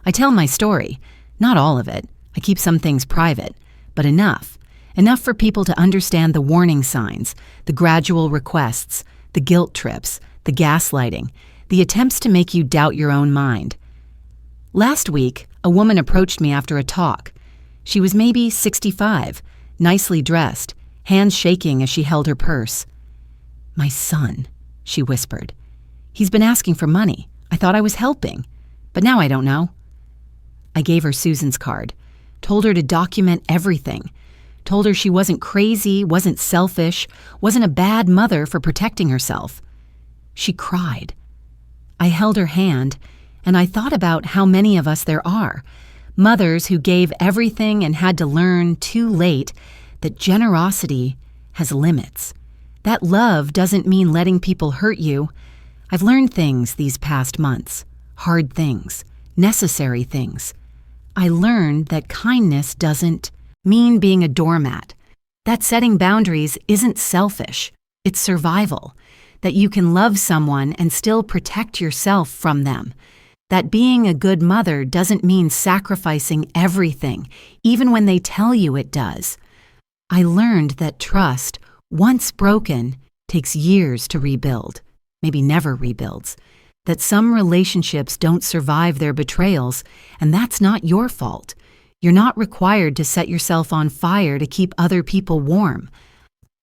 I tell my story, not all of it. I keep some things private, but enough. Enough for people to understand the warning signs, the gradual requests, the guilt trips, the gaslighting, the attempts to make you doubt your own mind. Last week, a woman approached me after a talk. She was maybe 65, nicely dressed, hands shaking as she held her purse. "My son," she whispered. "He's been asking for money. I thought I was helping, but now I don't know." I gave her Susan's card, told her to document everything, told her she wasn't crazy, wasn't selfish, wasn't a bad mother for protecting herself. She cried. I held her hand, and I thought about how many of us there are, mothers who gave everything and had to learn too late that generosity has limits. That love doesn't mean letting people hurt you. I've learned things these past months, hard things, necessary things. I learned that kindness doesn't mean being a doormat, that setting boundaries isn't selfish, it's survival, that you can love someone and still protect yourself from them, that being a good mother doesn't mean sacrificing everything, even when they tell you it does. I learned that trust, once broken, takes years to rebuild, maybe never rebuilds, that some relationships don't survive their betrayals, and that's not your fault. You're not required to set yourself on fire to keep other people warm.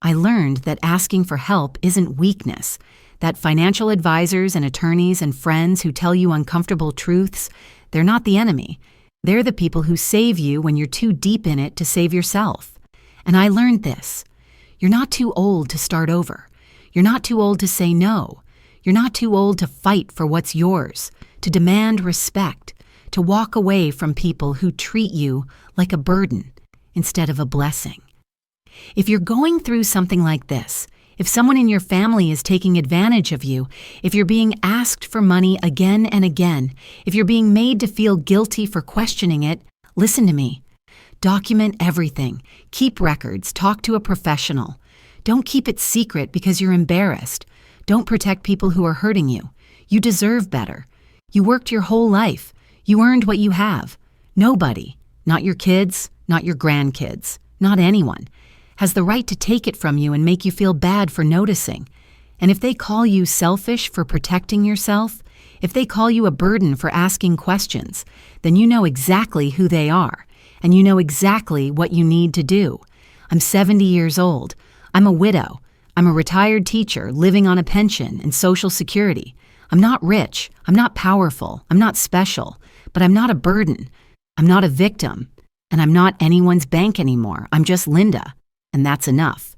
I learned that asking for help isn't weakness, that financial advisors and attorneys and friends who tell you uncomfortable truths, they're not the enemy. They're the people who save you when you're too deep in it to save yourself. And I learned this. You're not too old to start over. You're not too old to say no. You're not too old to fight for what's yours, to demand respect, to walk away from people who treat you like a burden instead of a blessing. If you're going through something like this, if someone in your family is taking advantage of you, if you're being asked for money again and again, if you're being made to feel guilty for questioning it, listen to me. Document everything. Keep records. Talk to a professional. Don't keep it secret because you're embarrassed. Don't protect people who are hurting you. You deserve better. You worked your whole life. You earned what you have. Nobody, not your kids, not your grandkids, not anyone, has the right to take it from you and make you feel bad for noticing. And if they call you selfish for protecting yourself, if they call you a burden for asking questions, then you know exactly who they are, and you know exactly what you need to do. I'm 70 years old. I'm a widow. I'm a retired teacher living on a pension and Social Security. I'm not rich. I'm not powerful. I'm not special. But I'm not a burden. I'm not a victim. And I'm not anyone's bank anymore. I'm just Linda. And that's enough.